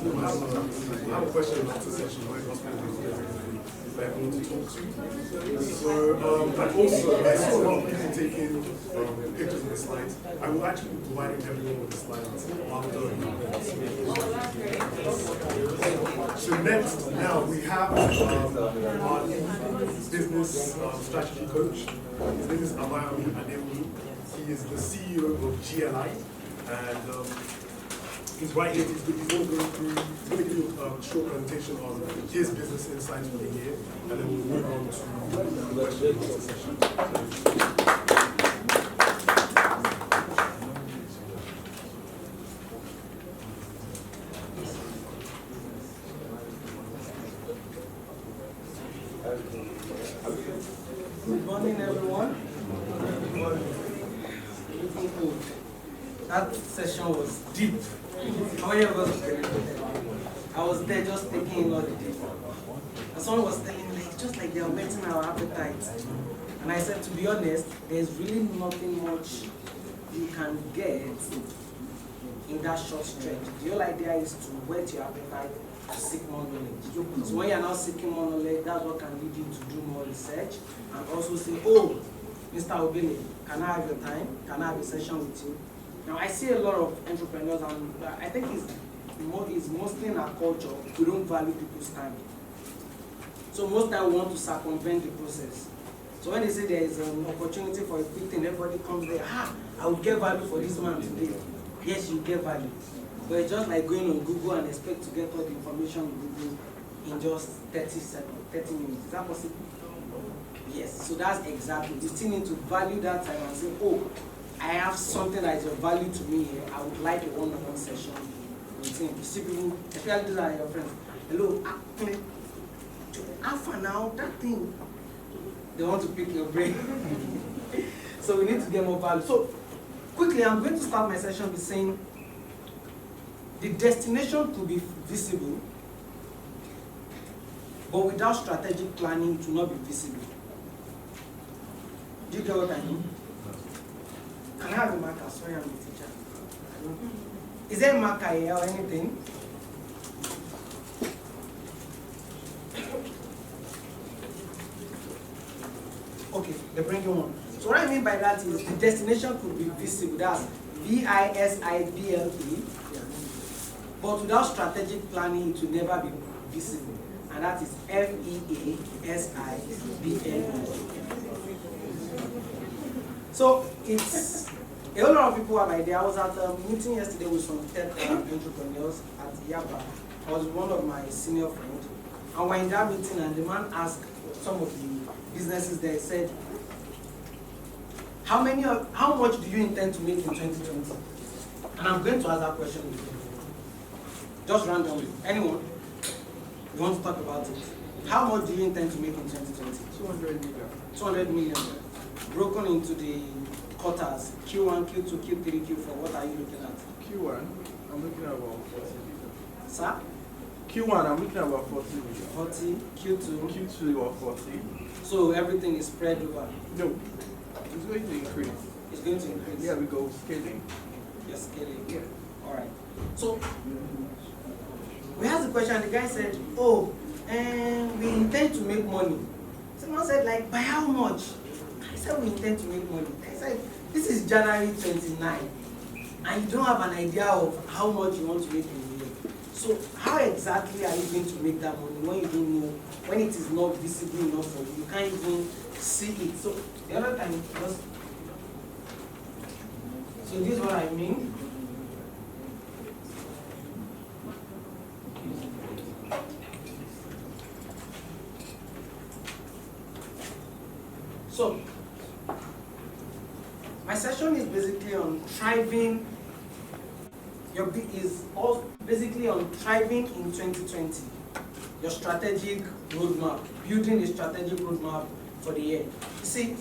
I have a question about the session where like to talk to. So, and also, I saw a lot of people taking pictures of the slides. I will actually be providing everyone with the slides after the event. So next, now we have our business strategy coach. His name is Abayomi Adewolu. He is the CEO of GLI, and he's right here. He's going to give you a short presentation on his business insights for the year, and then we'll move on to the question and answer session. Good morning, everyone. That session was deep. How many of us were there? I was there just taking in all the data. And someone was telling me, it's just like they are whetting our appetite. And I said, to be honest, there's really nothing much you can get in that short stretch. The whole idea is to whet your appetite to seek more knowledge. So when you're now seeking more knowledge, that's what can lead you to do more research and also say, oh, Mr. Obele, can I have your time? Can I have a session with you? Now, I see a lot of entrepreneurs, and I think it's mostly in our culture, we don't value people's time. So most time we want to circumvent the process. So when they say there is an opportunity for a quick thing, everybody comes there, I will get value for this man today. Yes, you get value. But it's just like going on Google and expect to get all the information on Google in just 30 seconds, 30 minutes. Is that possible? Yes, so that's exactly. You still need to value that time and say, oh, I have something that is of value to me here. I would like a one-on-one session with him. You see people, especially those are your friends. Hello, Alpha now, that thing. They want to pick your brain. So we need to get more value. So quickly, I'm going to start my session with saying the destination could be visible, but without strategic planning, it will not be visible. Do you get what I mean? Can I have a marker? Sorry, I'm the teacher. Is there a marker here or anything? Okay, they're bringing one. So what I mean by that is the destination could be visible. That's V-I-S-I-B-L-E. But without strategic planning, it will never be visible. And that is F-E-A-S-I-B-L-E. So it's a whole lot of people have idea. I was at a meeting yesterday with some tech entrepreneurs at Yaba. I was one of my senior friends. And we're in that meeting, and the man asked some of the businesses there, said, how much do you intend to make in 2020? And I'm going to ask that question with you. Just randomly. Anyone? You want to talk about it? How much do you intend to make in 2020? 200 million. 200 million. Broken into the quarters, Q1, Q2, Q3, Q4. What are you looking at? Q1, I'm looking at about 40 million. Sir? Q1, I'm looking at about 40 million. 40, Q2. Q2, about 40. So everything is spread over? No, it's going to increase. It's going to increase? Yeah, we go scaling. You're scaling? Yeah. All right. So we asked the question, and the guy said, oh, we intend to make money. Someone said, like, by how much? I said, we intend to make money. I said, this is January 29, and you don't have an idea of how much you want to make in a year. So how exactly are you going to make that money when you don't know, when it is not visible enough for you? You can't even see it. So the other time, so this is what I mean. So, my session is basically on thriving. Basically on thriving in 2020. Your strategic roadmap, building a strategic roadmap for the year. You see,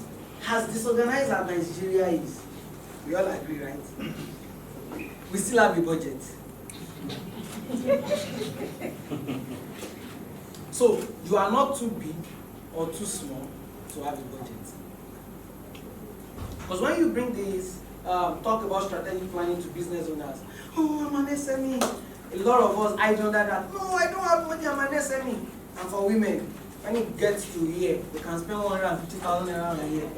as disorganized as Nigeria is, we all agree, right? We still have a budget. So you are not too big or too small to have a budget. Because when you bring this talk about strategic planning to business owners, oh, I'm an SME, a lot of us hide under that. No, I don't have money, I'm an SME. And for women, when it gets to here, they can spend 150,000 naira a year.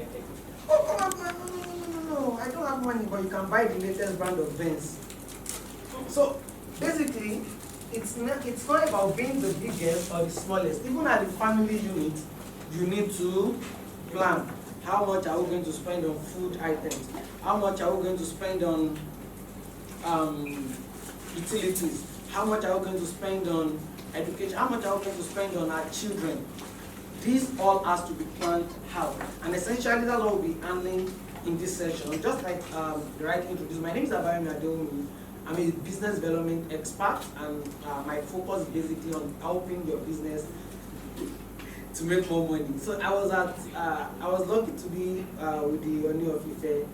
Oh, come on, no, I don't have money, but you can buy the latest brand of Benz. So basically, it's not about being the biggest or the smallest. Even at the family unit, you need to plan. How much are we going to spend on food items? How much are we going to spend on utilities? How much are we going to spend on education? How much are we going to spend on our children? This all has to be planned out. And essentially, that's what we'll be handling in this session. Just like the right introduced, my name is Abayemi Adeomi. I'm a business development expert, and my focus is basically on helping your business to make more money. So I was lucky to be with the Oni of Ife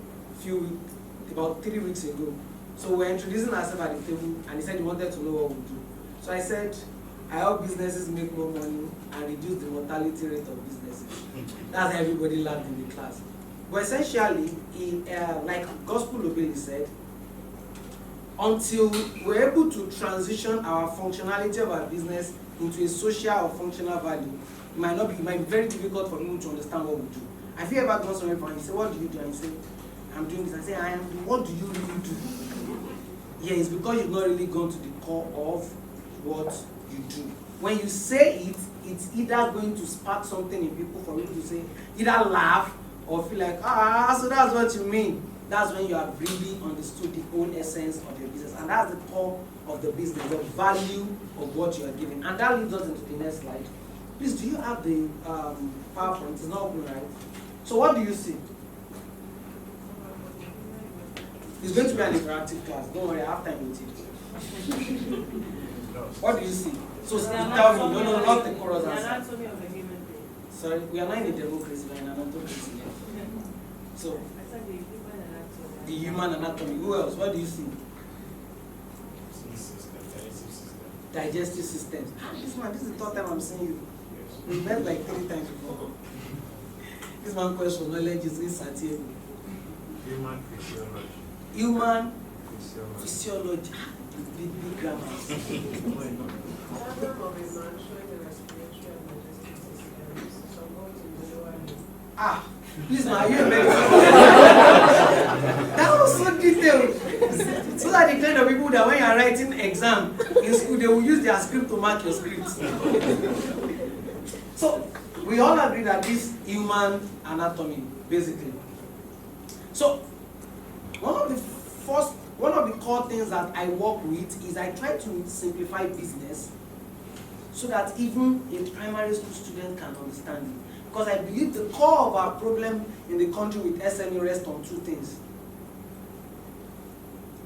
about 3 weeks ago. So we're introducing ourselves at the table, and he said he wanted to know what we do. So I said, I help businesses make more money and reduce the mortality rate of businesses. That's how everybody learned in the class. But essentially, like Gospel Obeli said, until we're able to transition our functionality of our business into a social or functional value, it might be very difficult for people to understand what we do. Have you ever gone somewhere and you say, what do you do? And you say, I'm doing this. I say, I am doing. What do you really do? Yeah, it's because you've not really gone to the core of what you do. When you say it, it's either going to spark something in people for you to say, either laugh or feel like, so that's what you mean. That's when you have really understood the whole essence of your business. And that's the core of the business, the value of what you are giving. And that leads us into the next slide. Please, do you have the PowerPoint? It's not open, right? So what do you see? It's going to be an interactive class. Don't worry, I have time with it. What do you see? So tell me, no, not the chorus answer. Sorry, we are not in a democracy, we are in an autocracy. So, the human anatomy. Who else? What do you see? Digestive systems. This is the third time I'm seeing you. We met like 3 times before. This one question, knowledge is insatiable. Human physiology. Human physiology. Big grammar. Please, man, are you a medical? That was so detailed. So that the kind of people that when you are writing exam in school, they will use their script to mark your scripts. So we all agree that this human anatomy, basically. So one of the core things that I work with is I try to simplify business so that even a primary school student can understand it. Because I believe the core of our problem in the country with SME rests on 2 things.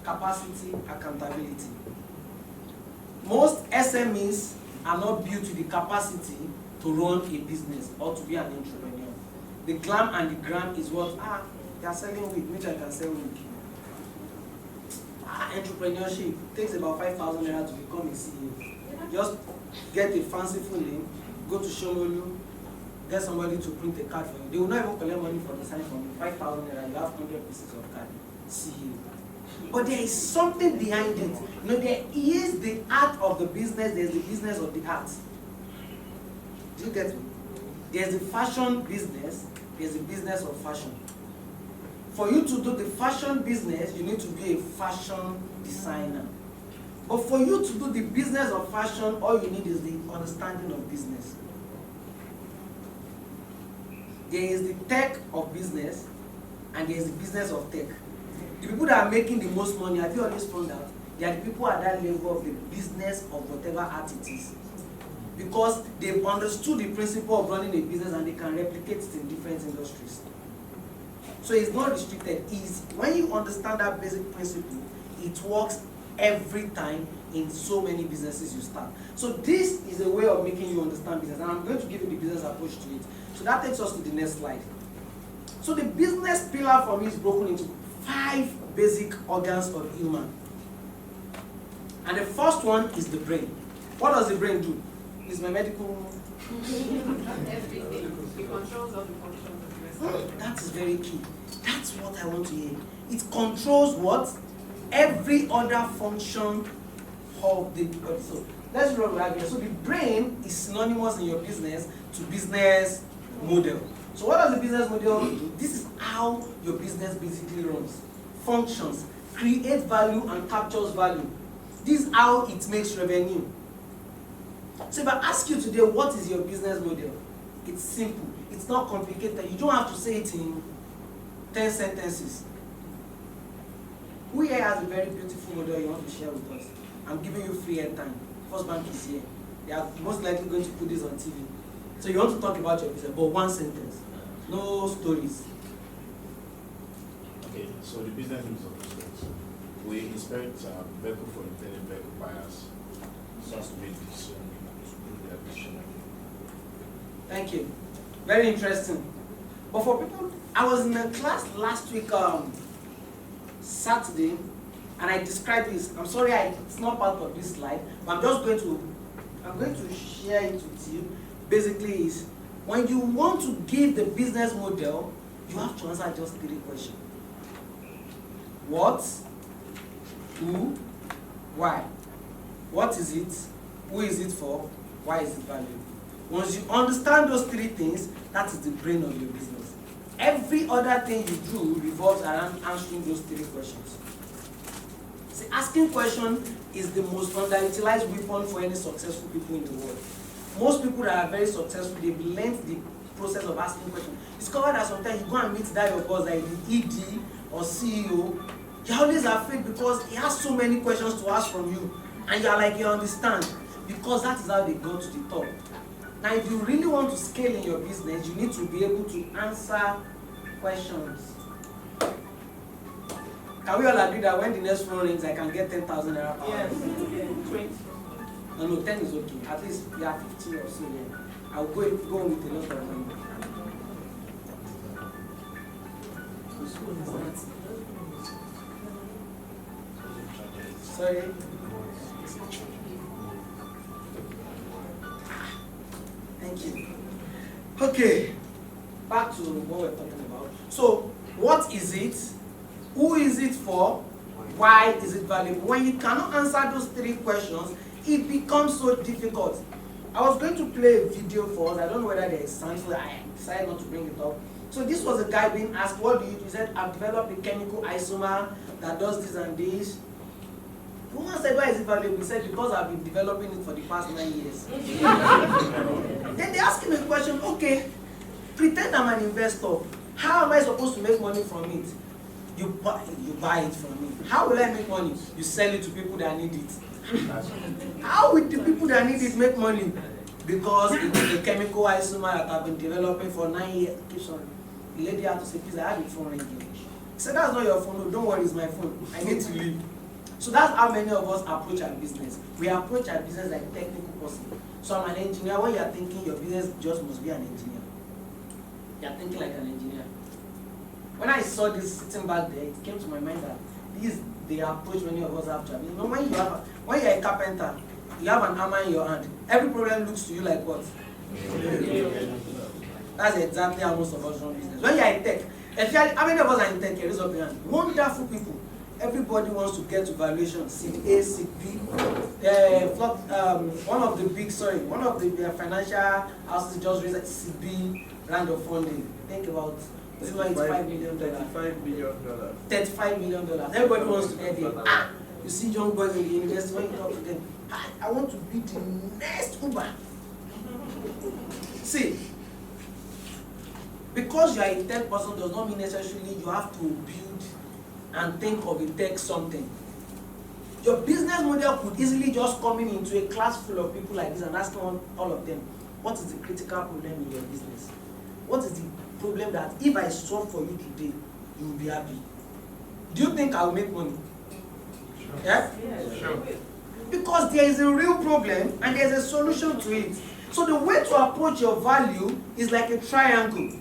Capacity, accountability. Most SMEs are not built with the capacity to run a business or to be an entrepreneur. The glam and the gram is what, they are selling wig, which I can sell wig. Entrepreneurship takes about 5,000 naira to become a CEO. Just get a fanciful name, go to Shomolu, get somebody to print a card for you. They will not even collect money for the sign from you. 5,000 naira, you have 100 pieces of card. CEO. But there is something behind it. There is the art of the business, there's the business of the art. Do you get me? There's the fashion business, there's the business of fashion. For you to do the fashion business, you need to be a fashion designer. But for you to do the business of fashion, all you need is the understanding of business. There is the tech of business, and there is the business of tech. The people that are making the most money, have you always found out? They are the people at that level of the business of whatever art it is. Because they've understood the principle of running a business and they can replicate it in different industries. So it's not restricted. When you understand that basic principle, it works every time in so many businesses you start. So this is a way of making you understand business, and I'm going to give you the business approach to it. So that takes us to the next slide. So the business pillar for me is broken into 5 basic organs of human. And the first one is the brain. What does the brain do? Is my medical... Everything. It controls all the functions of the rest. That is very key. That's what I want to hear. It controls what? Every other function of the body. So let's run right here. So the brain is synonymous in your business to business model. So what does the business model do? This is how your business basically runs, functions, creates value and captures value. This is how it makes revenue. So if I ask you today, what is your business model? It's simple. It's not complicated. You don't have to say it in 10 sentences. Who here has a very beautiful model you want to share with us? I'm giving you free airtime. Firstbank is here. They are most likely going to put this on TV. So you want to talk about your business, but one sentence. No stories. Okay, so the business is of business. We inspect vehicle for intended vehicle buyers so as to make decision to do their decision making. Thank you. Very interesting. But for people, I was in a class last week, Saturday, and I described this. I'm sorry, it's not part of this slide, but I'm going to share it with you. Basically, is when you want to give the business model, you have to answer just 3 questions. What? Who? Why? What is it? Who is it for? Why is it valuable? Once you understand those 3 things, that is the brain of your business. Every other thing you do revolves around answering those 3 questions. See, asking questions is the most underutilized weapon for any successful people in the world. Most people that are very successful, they've learned the process of asking questions. Discover that sometimes you go and meet that your boss, like the ED or CEO, you're always afraid because he has so many questions to ask from you. And you're like, you understand. Because that is how they go to the top. Now, if you really want to scale in your business, you need to be able to answer questions. Can we all agree that when the next phone rings, I can get 10,000 naira per hour? Yes, 20. No, 10 is okay. At least we are 50 or so. Yeah. I'll go with a lot of money. Sorry. Thank you. Okay, back to what we're talking about. So, what is it? Who is it for? Why is it valuable? When you cannot answer those 3 questions, it becomes so difficult. I was going to play a video for us. I don't know whether there is sound, so I decided not to bring it up. So this was a guy being asked, what do you do? He said, I've developed a chemical isomer that does this and this. The woman said, why is it valuable? He said, because I've been developing it for the past 9 years. Then they asked him a question, okay, pretend I'm an investor. How am I supposed to make money from it? You buy it from me. How will I make money? You sell it to people that need it. How will the people that need it make money? Because it is a chemical isomer that I've been developing for 9 years. Keep on. The lady had to say, please, I have a phone ringing. He said, that's not your phone. No, don't worry, it's my phone. I need to leave. So that's how many of us approach our business. We approach our business like technical person. So I'm an engineer. When you're thinking your business just must be an engineer. You're thinking like an engineer. When I saw this sitting back there, it came to my mind that this is the approach many of us have to. You know, when you're a carpenter, you have an hammer in your hand. Every problem looks to you like what? That's exactly how most of us run business. When you're in tech, especially how many of us are in tech? Raise up your hand. Wonderful people. Everybody wants to get to valuation, seed A, seed B. One of the financial houses just raised seed B round of funding. Think about $5 million. $35 million. $35 million. Everybody wants to get there. You see young boys in the university, when you talk to them, I want to be the next Uber. See, because you are a tech person does not mean necessarily you have to build and think of a tech something. Your business model could easily just come into a class full of people like this and ask all of them, what is the critical problem in your business? What is the problem that if I solve for you today, you will be happy? Do you think I will make money? Sure. Yeah? Sure. Because there is a real problem and there is a solution to it. So the way to approach your value is like a triangle.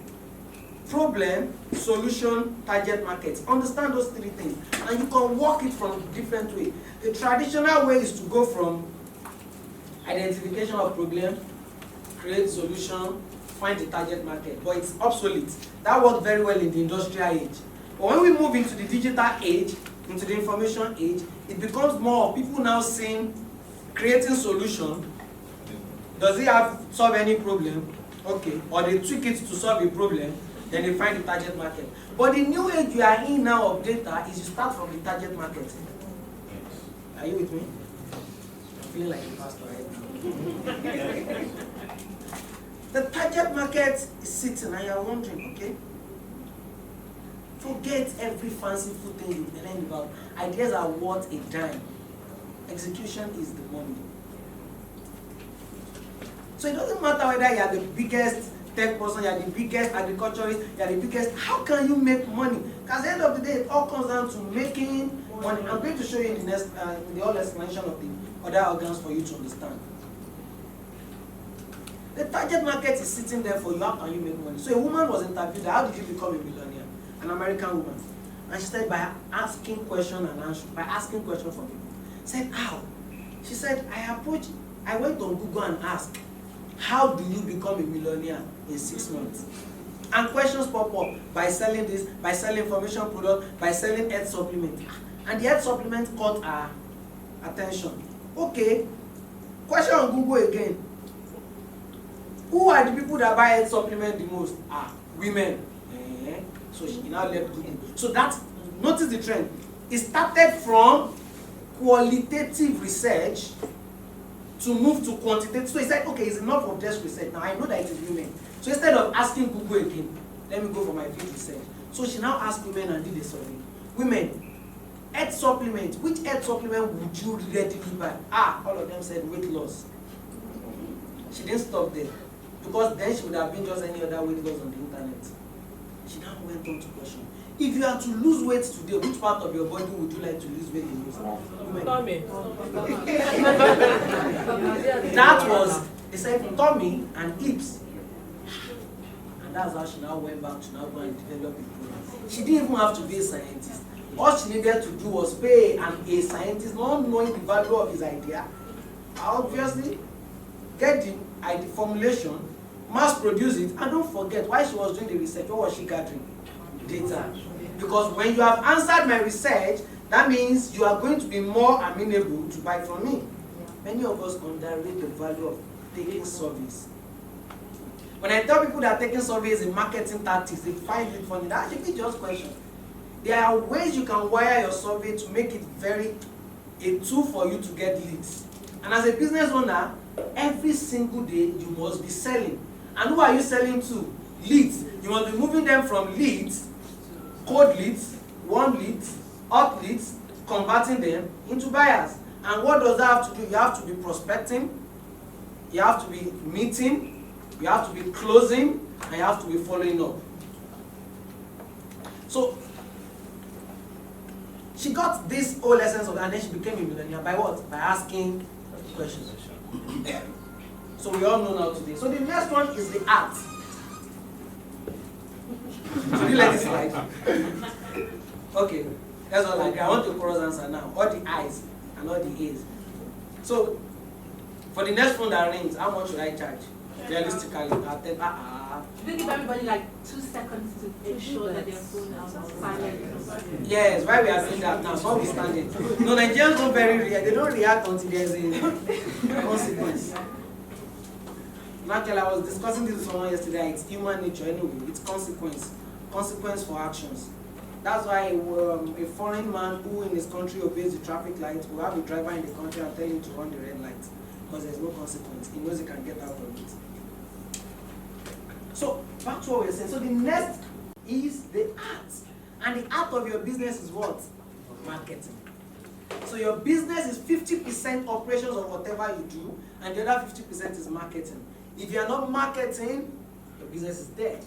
Problem, solution, target market. Understand those 3 things. And you can work it from different ways. The traditional way is to go from identification of problem, create solution, find the target market. But it's obsolete. That worked very well in the industrial age. But when we move into the digital age, into the information age, it becomes more of people now saying, creating solution. Does it solve any problem? Okay. Or they tweak it to solve a problem, then they find the target market. But the new age you are in now of data is you start from the target market. Are you with me? I'm feeling like a pastor right now. The target market is sitting and you are wondering, okay? Forget every fanciful thing you've learned about. Ideas are worth a dime. Execution is the money. So it doesn't matter whether you are the biggest tech person, you are the biggest agriculturist, you are the biggest. How can you make money? Because at the end of the day, it all comes down to making money. I'm going to show you in the next, the whole explanation of the other organs for you to understand. The target market is sitting there for you. How can you make money? So a woman was interviewed. How did you become a millionaire? An American woman. And she said by asking question and answer, by asking question from people. Said how? She said I went on Google and asked, how do you become a millionaire in 6 months? And questions pop up by selling this, by selling information product, by selling health supplement. And the health supplement caught her attention. Okay, question on Google again. Who are the people that buy health supplement the most? Women. So she now left Google. So that, notice the trend. It started from qualitative research to move to quantitative. So he said, okay, it's enough of just research. Now I know that it is women. So instead of asking Google again, let me go for my field research. So she now asked women and did a survey. Women, health supplement. Which health supplement would you readily buy? All of them said weight loss. She didn't stop there. Because then she would have been just any other weight loss on the internet. She now went on to question. If you are to lose weight today, which part of your body would you like to lose weight the most? Tummy. That was, they said tummy and hips. And that's how she now went back to now go and develop a program. She didn't even have to be a scientist. All she needed to do was pay a scientist, not knowing the value of his idea. Obviously, get the formulation, mass produce it, and don't forget, while she was doing the research, what was she gathering? Data. Because when you have answered my research, that means you are going to be more amenable to buy from me. Many of us underrate the value of taking surveys. When I tell people that taking surveys is marketing tactics, they find it funny. That should be just question. There are ways you can wire your survey to make it a tool for you to get leads. And as a business owner, every single day you must be selling. And who are you selling to? Leads. You must be moving them from leads, cold leads, warm leads, hot leads, converting them into buyers. And what does that have to do? You have to be prospecting, you have to be meeting, you have to be closing, and you have to be following up. So she got this whole essence of that, and then she became a millionaire by what? By asking questions. So we all know now today. So the next one is the art. Should you let it slide? Okay, that's all I get. I want the chorus answer now. All the I's and all the A's. So for the next phone that rings, how much should I charge? Realistically, I'll tell You give everybody like 2 seconds to ensure that their phone is silent. Yes, why we are doing that now? Not withstanding. No, Nigerians don't react. They don't react until there's a consequence. Actually, I was discussing this with someone yesterday. It's human nature anyway. It's consequence for actions. That's why a foreign man who in his country obeys the traffic lights will have a driver in the country and tell him to run the red light because there's no consequence. He knows he can get out of it. So back to what we were saying. So the next is the art, and the art of your business is what? Marketing. So your business is 50% operations of whatever you do, and the other 50% is marketing. If you are not marketing, your business is dead.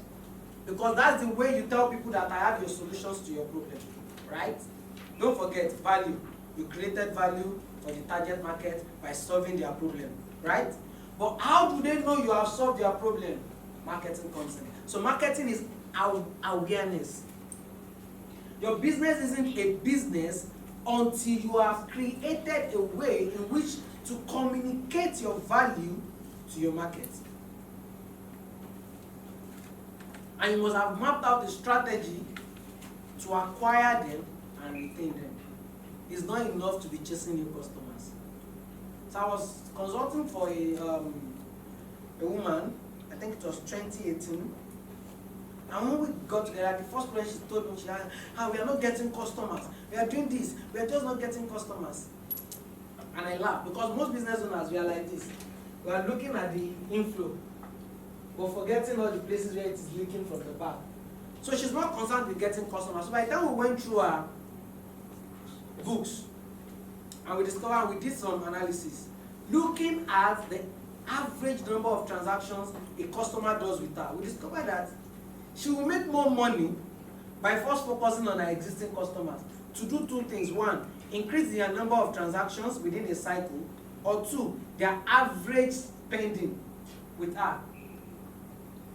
Because that's the way you tell people that I have your solutions to your problem, right? Don't forget value. You created value for the target market by solving their problem, right? But how do they know you have solved their problem? Marketing comes in. So marketing is awareness. Your business isn't a business until you have created a way in which to communicate your value to your market. And you must have mapped out a strategy to acquire them and retain them. It's not enough to be chasing new customers. So I was consulting for a woman, I think it was 2018. And when we got together, the first place she told me, we are not getting customers. We are doing this, we are just not getting customers. And I laughed because most business owners, we are like this. We are looking at the inflow, but forgetting all the places where it is leaking from the back. So she's not concerned with getting customers. So by the time we went through our books, and we discovered, we did some analysis, looking at the average number of transactions a customer does with her, we discovered that she will make more money by first focusing on her existing customers to do two things. One, increase their number of transactions within a cycle, or two, their average spending with her.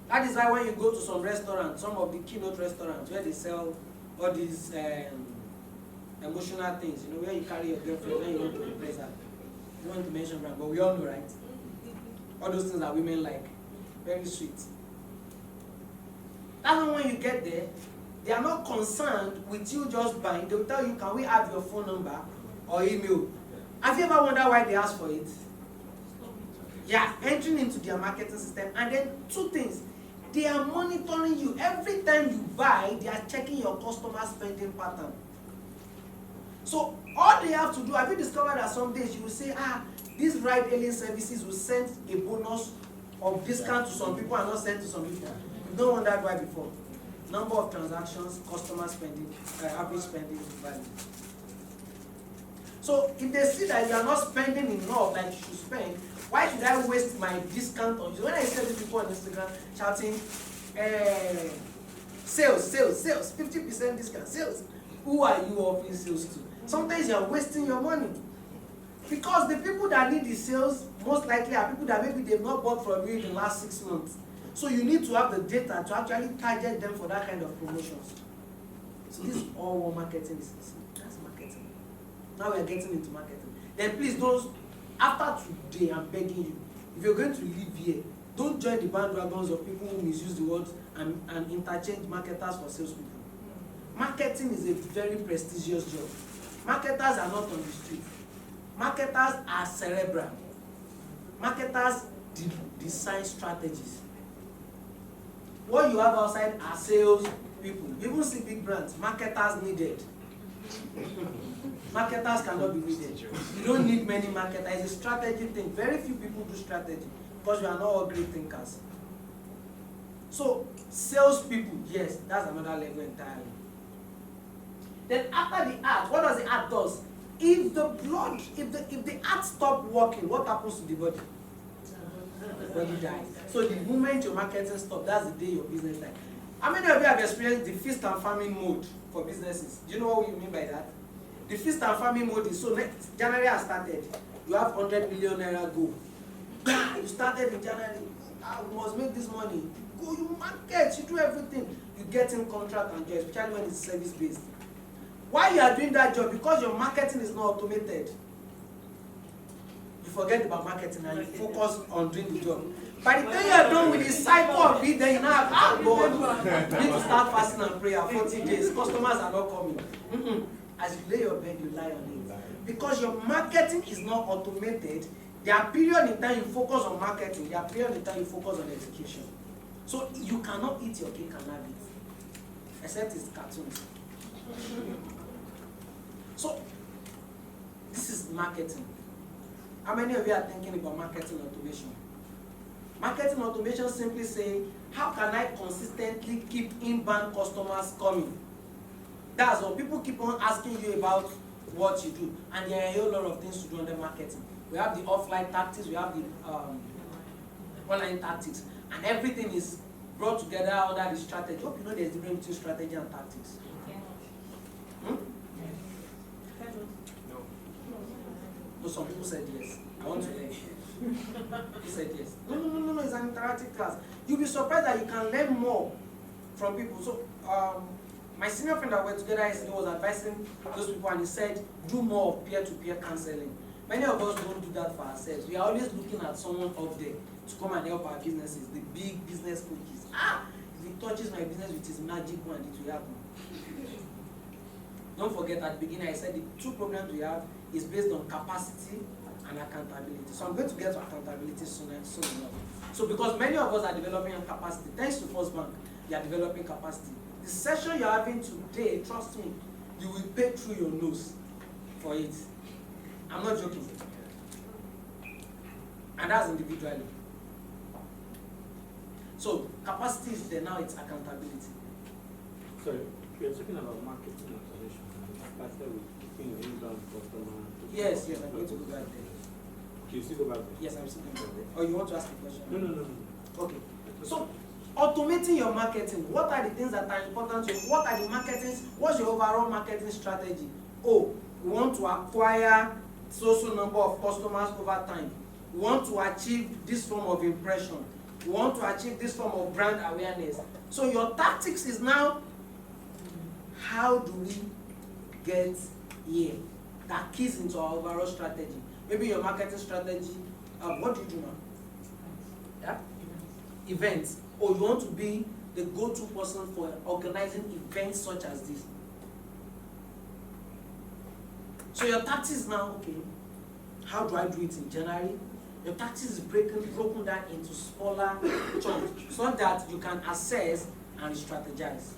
That is why when you go to some restaurants, some of the keynote restaurants where they sell all these emotional things, you know, where you carry your girlfriend when you want to impress her. I don't want to mention brand, but we all know, right? All those things that women like. Very sweet. That's why when you get there, they are not concerned with you just buying. They will tell you, can we have your phone number or email? Have you ever wondered why they ask for it? Yeah, entering into their marketing system. And then two things. They are monitoring you. Every time you buy, they are checking your customer spending pattern. So all they have to do, have you discovered that some days you will say, these ride-hailing services will send a bonus of discount to some people and not send to some people. You don't wonder why before. Number of transactions, customer spending, average spending value. So if they see that you are not spending enough like you should spend, why should I waste my discount on you? When I see these people on Instagram shouting, sales, 50% discount, sales. Who are you offering sales to? Sometimes you are wasting your money. Because the people that need the sales most likely are people that maybe they've not bought from you in the last 6 months. So you need to have the data to actually target them for that kind of promotions. So this is all what marketing is. That's marketing. Now we are getting into marketing. Then please don't, after today I'm begging you, if you're going to leave here, don't join the bandwagons of people who misuse the words and interchange marketers for salespeople. Marketing is a very prestigious job. Marketers are not on the street. Marketers are cerebral. Marketers design strategies. What you have outside are sales people. You even see big brands. Marketers needed. Marketers cannot be needed. You don't need many marketers. It's a strategy thing. Very few people do strategy because we are not all great thinkers. So sales people, yes, that's another level entirely. Then after the art, what does the art do? If the blood, if the art stops working, what happens to the body? The body dies. So the moment your marketing stops, that's the day your business dies. How many of you have experienced the feast and famine mode for businesses? Do you know what we mean by that? The feast and famine mode is, so next January has started. You have 100 million naira goal. You started in January. We must make this money. Go, you market, you do everything. You get in contract and job, especially when it's service based. Why you are doing that job? Because your marketing is not automated. You forget about marketing and you focus on doing the job. By the time you are done with the cycle of it, then you now have, God, you need to start fasting and prayer 40 days. Customers are not coming. As you lay your bed, you lie on it. Because your marketing is not automated, there are periods in time you focus on marketing, there are periods in time you focus on execution. So you cannot eat your cake and have it. Except it's cartoons. So, this is marketing. How many of you are thinking about marketing automation? Marketing automation simply saying, how can I consistently keep inbound customers coming? That's all. People keep on asking you about what you do, and there are a whole lot of things to do under marketing. We have the offline tactics, we have the online tactics, and everything is brought together under the strategy. Hope you know there's a difference between strategy and tactics. No, some people said yes. I want to learn. He said yes. No, it's an interactive class. You'll be surprised that you can learn more from people. So, my senior friend that we were together yesterday was advising those people, and he said, do more of peer-to-peer counseling. Many of us don't do that for ourselves. We are always looking at someone up there to come and help our businesses, the big business coaches. If he touches my business with his magic wand, it will happen. Don't forget, at the beginning I said the two problems we have is based on capacity and accountability. So I'm going to get to accountability soon enough. So because many of us are developing capacity, thanks to Firstbank, you are developing capacity. The session you're having today, trust me, you will pay through your nose for it. I'm not joking. And that's individually. So capacity is there, now it's accountability. Sorry, you're talking about marketing automation. Started with keeping your inbound customer. Yes, I'm going to go back there. Okay, you still go back there? Yes, I'm still going to go there. Or you want to ask a question? No. Okay. So automating your marketing, what are the things that are important to you? What are the marketing, what's your overall marketing strategy? Oh, we want to acquire so number of customers over time. We want to achieve this form of impression. We want to achieve this form of brand awareness. So your tactics is now, how do we get here? That keys into our overall strategy. Maybe your marketing strategy, what do you do now? Yeah? Events. Or you want to be the go-to person for organizing events such as this. So your tactics now, okay, how do I do it in January? Your tactics is broken down into smaller chunks so that you can assess and strategize.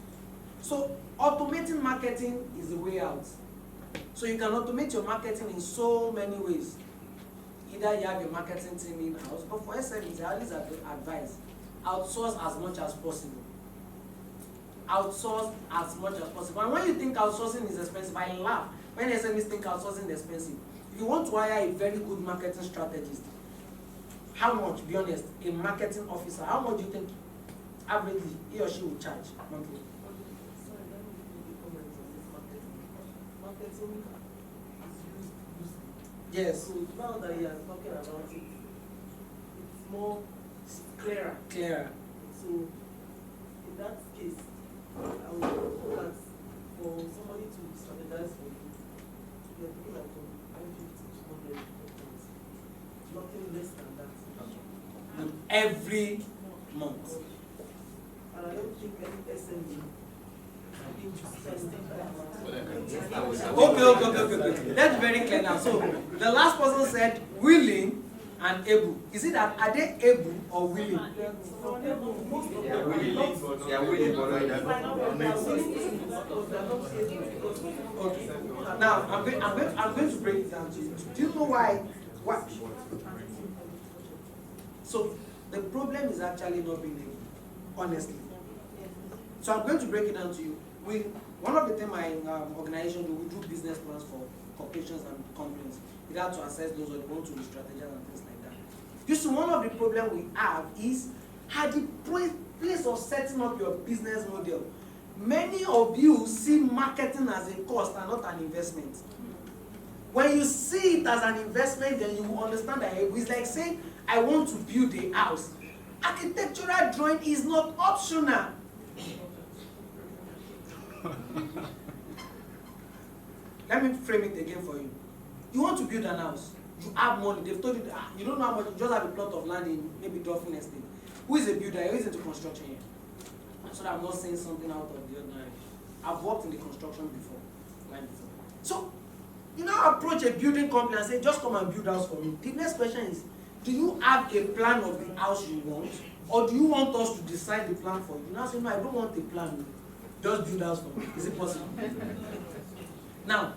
So automating marketing is the way out. So you can automate your marketing in so many ways. Either you have a marketing team in-house, but for SMEs, I always advise, outsource as much as possible. Outsource as much as possible. And when you think outsourcing is expensive, I laugh. When SMEs think outsourcing is expensive, if you want to hire a very good marketing strategist, how much, be honest, a marketing officer, how much do you think averagely he or she will charge monthly? Sorry, let me give you a comment on this marketing. Marketing is used loosely. Yes. So now that you are talking about it, it's more clearer. Clearer. So in that case, I would look at for somebody to strategize for you, you're looking at from 150 to 100 points. Nothing less than that. Every month. And I don't think any SME Okay. That's very clear now. So the last person said willing and able. Is it that are they able or willing? They are willing, Okay. Now I'm going to break it down to you. Do you know why? What? So the problem is actually not being able, honestly. So I'm going to break it down to you. One of the things my organization do, we do business plans for corporations and companies. We have to assess those or they want to re-strategize and things like that. You see, one of the problems we have is at the place of setting up your business model, many of you see marketing as a cost and not an investment. When you see it as an investment, then you will understand that it's like saying, I want to build a house. Architectural drawing is not optional. Let me frame it again for you. You want to build an house. You have money. They've told you that you don't know how much. You just have a plot of land in maybe Dolphin Estate. Who is a builder? Who is into construction here? So that I'm not saying something out of the ordinary. I've worked in the construction before. So you now approach a building company and say, just come and build house for me. The next question is, do you have a plan of the house you want? Or do you want us to decide the plan for you? You now say, no, I don't want a plan. Just build house for me. Is it possible? Now,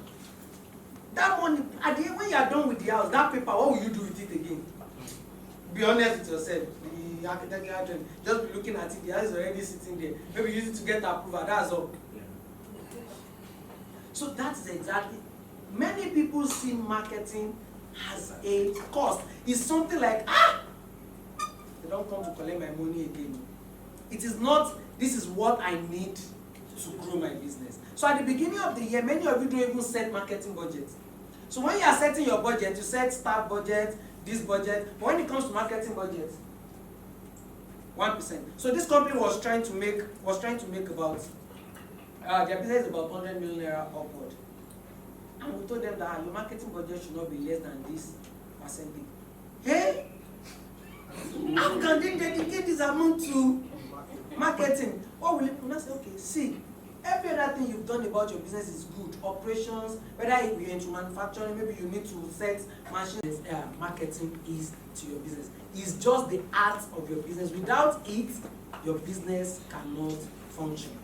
that money, at the end, when you are done with the house, that paper, what will you do with it again? Be honest with yourself. The architectural drawing, just be looking at it, the house is already sitting there. Maybe use it to get approval, that's all. So that's exactly, many people see marketing as a cost. It's something like, they don't come to collect my money again. It is not, this is what I need to grow my business. So at the beginning of the year, many of you don't even set marketing budget. So when you are setting your budget, you set staff budget, this budget, but when it comes to marketing budget, 1%. So this company was trying to make about, their business is about 100 million naira upward. And we told them that your marketing budget should not be less than this percentage. Hey, how can they dedicate this amount to marketing? What will it? And I say, okay, see, Every other thing you've done about your business is good. Operations, whether you're into manufacturing, maybe you need to set machines. Marketing is to your business. It's just the art of your business. Without it, your business cannot function.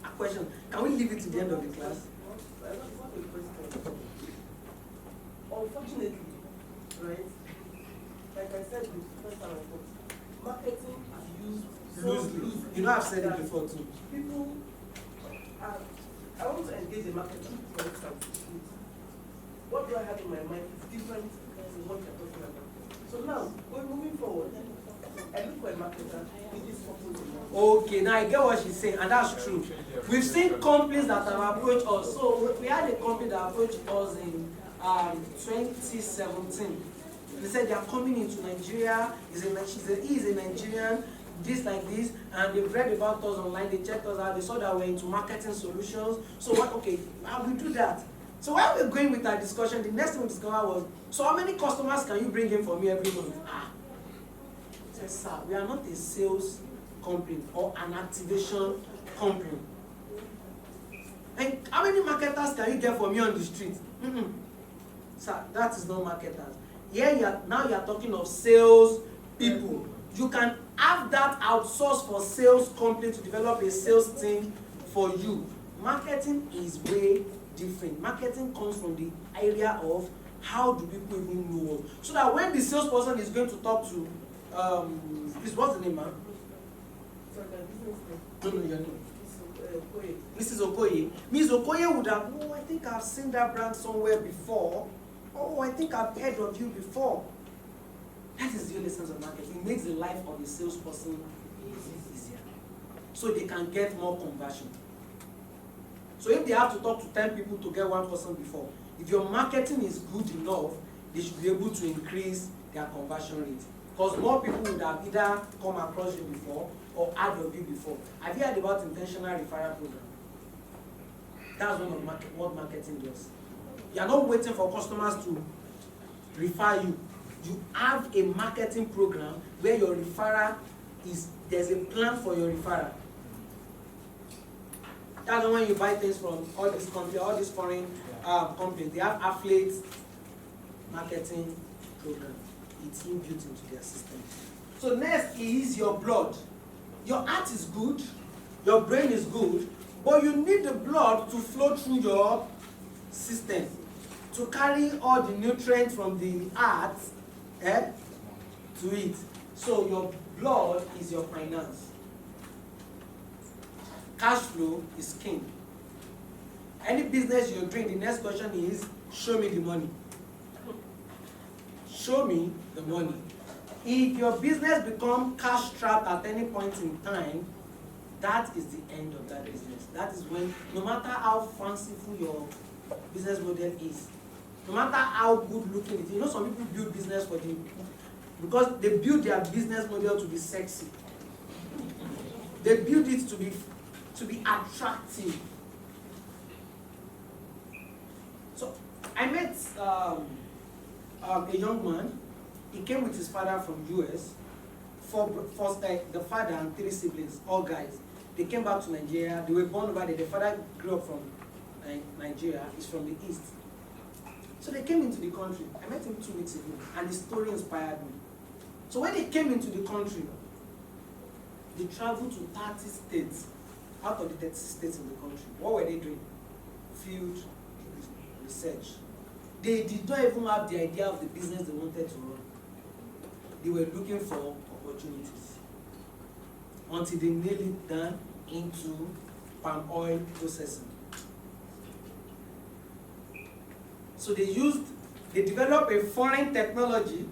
A question, can we leave it to the end of the class? I have a question. Unfortunately, right, like I said the first time I talked, marketing is used so Loosely. You know I've said it before too. People are, I want to engage in marketing, for instance. What do I have in my mind is different from what you're talking about. So now, moving forward, I look for a marketer with this purpose in mind. Okay, now I get what she's saying, and that's true. We've seen companies that have approached us. So we had a company that approached us in 2017. They said they are coming into Nigeria. He is a Nigerian, this like this, and they've read about us online. They checked us out. They saw that we're into marketing solutions. So what? Okay, how we do that? So while we're going with our discussion, the next thing we discovered was, so how many customers can you bring in for me every month? I said, sir, we are not a sales company or an activation company. And how many marketers can you get for me on the street? Sir, that is not marketers. Here now you are talking of sales people. You can have that outsourced for sales company to develop a sales team for you. Marketing is way different. Marketing comes from the area of how do people even know us. So that when the salesperson is going to talk to, what's the name, man? Sorry, my business name. No, your name. Okoye. Mrs. Okoye. Ms. Okoye would have, oh, I think I've seen that brand somewhere before. Oh, I think I've heard of you before. That is the only sense of marketing. It makes the life of the salesperson easier. So they can get more conversion. So if they have to talk to 10 people to get one person before, if your marketing is good enough, they should be able to increase their conversion rate. Because more people would have either come across you before or heard of you before. Have you heard about intentional referral program? That's one of what marketing does. You are not waiting for customers to refer you. You have a marketing program where your referral is, there's a plan for your referral. That's when you buy things from all these countries, all these foreign companies. They have affiliate marketing program. It's inbuilt into their system. So next is your blood. Your heart is good, your brain is good, but you need the blood to flow through your system to carry all the nutrients from the heart to it. So your blood is your finance. Cash flow is king. Any business you're doing, the next question is, show me the money. Show me the money. If your business becomes cash trapped at any point in time, that is the end of that business. That is when, no matter how fanciful your business model is, no matter how good looking it is, you know some people build business for them because they build their business model to be sexy. They build it to be attractive. So I met a young man. He came with his father from US. The father and 3 siblings, all guys. They came back to Nigeria. They were born over there. The father grew up from Nigeria. He's from the East. So they came into the country. I met him 2 weeks ago, and his story inspired me. So when they came into the country, they traveled to 30 states. Out of the 30 states in the country, what were they doing? Field research. They did not even have the idea of the business they wanted to run. They were looking for opportunities until they nailed it down into palm oil processing. So they developed a foreign technology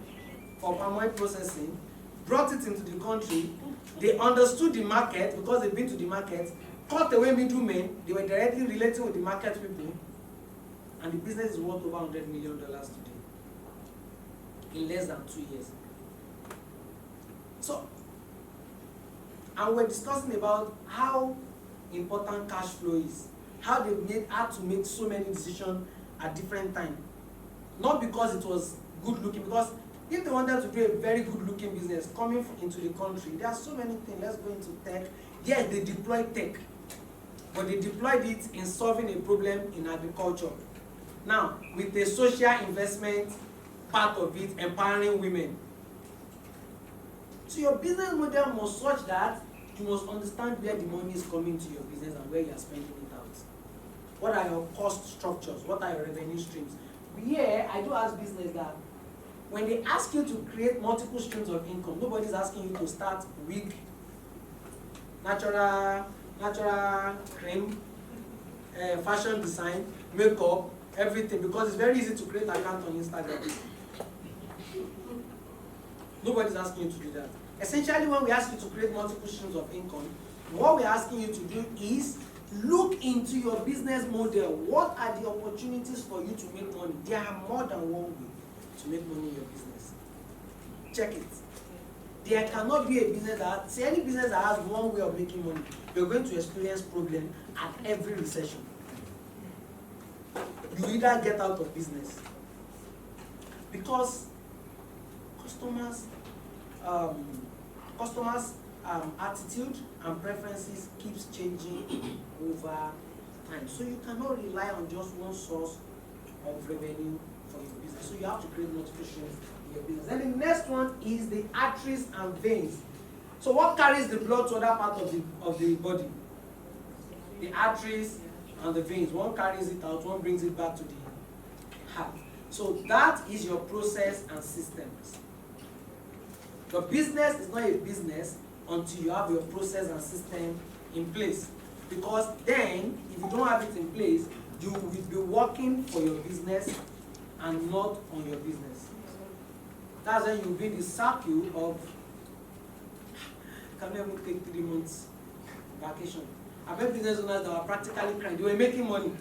for palm oil processing, brought it into the country. They understood the market because they've been to the market, cut away middlemen. They were directly relating with the market people, and the business is worth over $100 million today in less than 2 years. So, and we're discussing about how important cash flow is, how they had to make so many decisions at different times. Not because it was good looking, because if they wanted to do a very good looking business coming into the country, there are so many things. Let's go into tech, Yes, they deployed tech, but they deployed it in solving a problem in agriculture. Now, with the social investment part of it, empowering women. So your business model must such that you must understand where the money is coming to your business and where you are spending it out. What are your cost structures? What are your revenue streams? Here, I do ask business that when they ask you to create multiple streams of income, nobody's asking you to start wig, natural cream, fashion design, makeup, everything, because it's very easy to create an account on Instagram. Nobody's asking you to do that. Essentially, when we ask you to create multiple streams of income, what we're asking you to do is look into your business model. What are the opportunities for you to make money? There are more than one way to make money in your business. Check it. There cannot be a business that, see, any business that has one way of making money, you're going to experience problem at every recession. You either get out of business because customers' attitude and preferences keeps changing over time. So you cannot rely on just one source of revenue for your business. So you have to create multiple streams in your business. And the next one is the arteries and veins. So what carries the blood to other parts of the body? The arteries and the veins. One carries it out, one brings it back to the heart. So that is your process and systems. Your business is not a business until you have your process and system in place. Because then, if you don't have it in place, you will be working for your business and not on your business. That's when you'll be in the circle of, can never take 3 months vacation. I've had business owners that were practically crying. They were making money.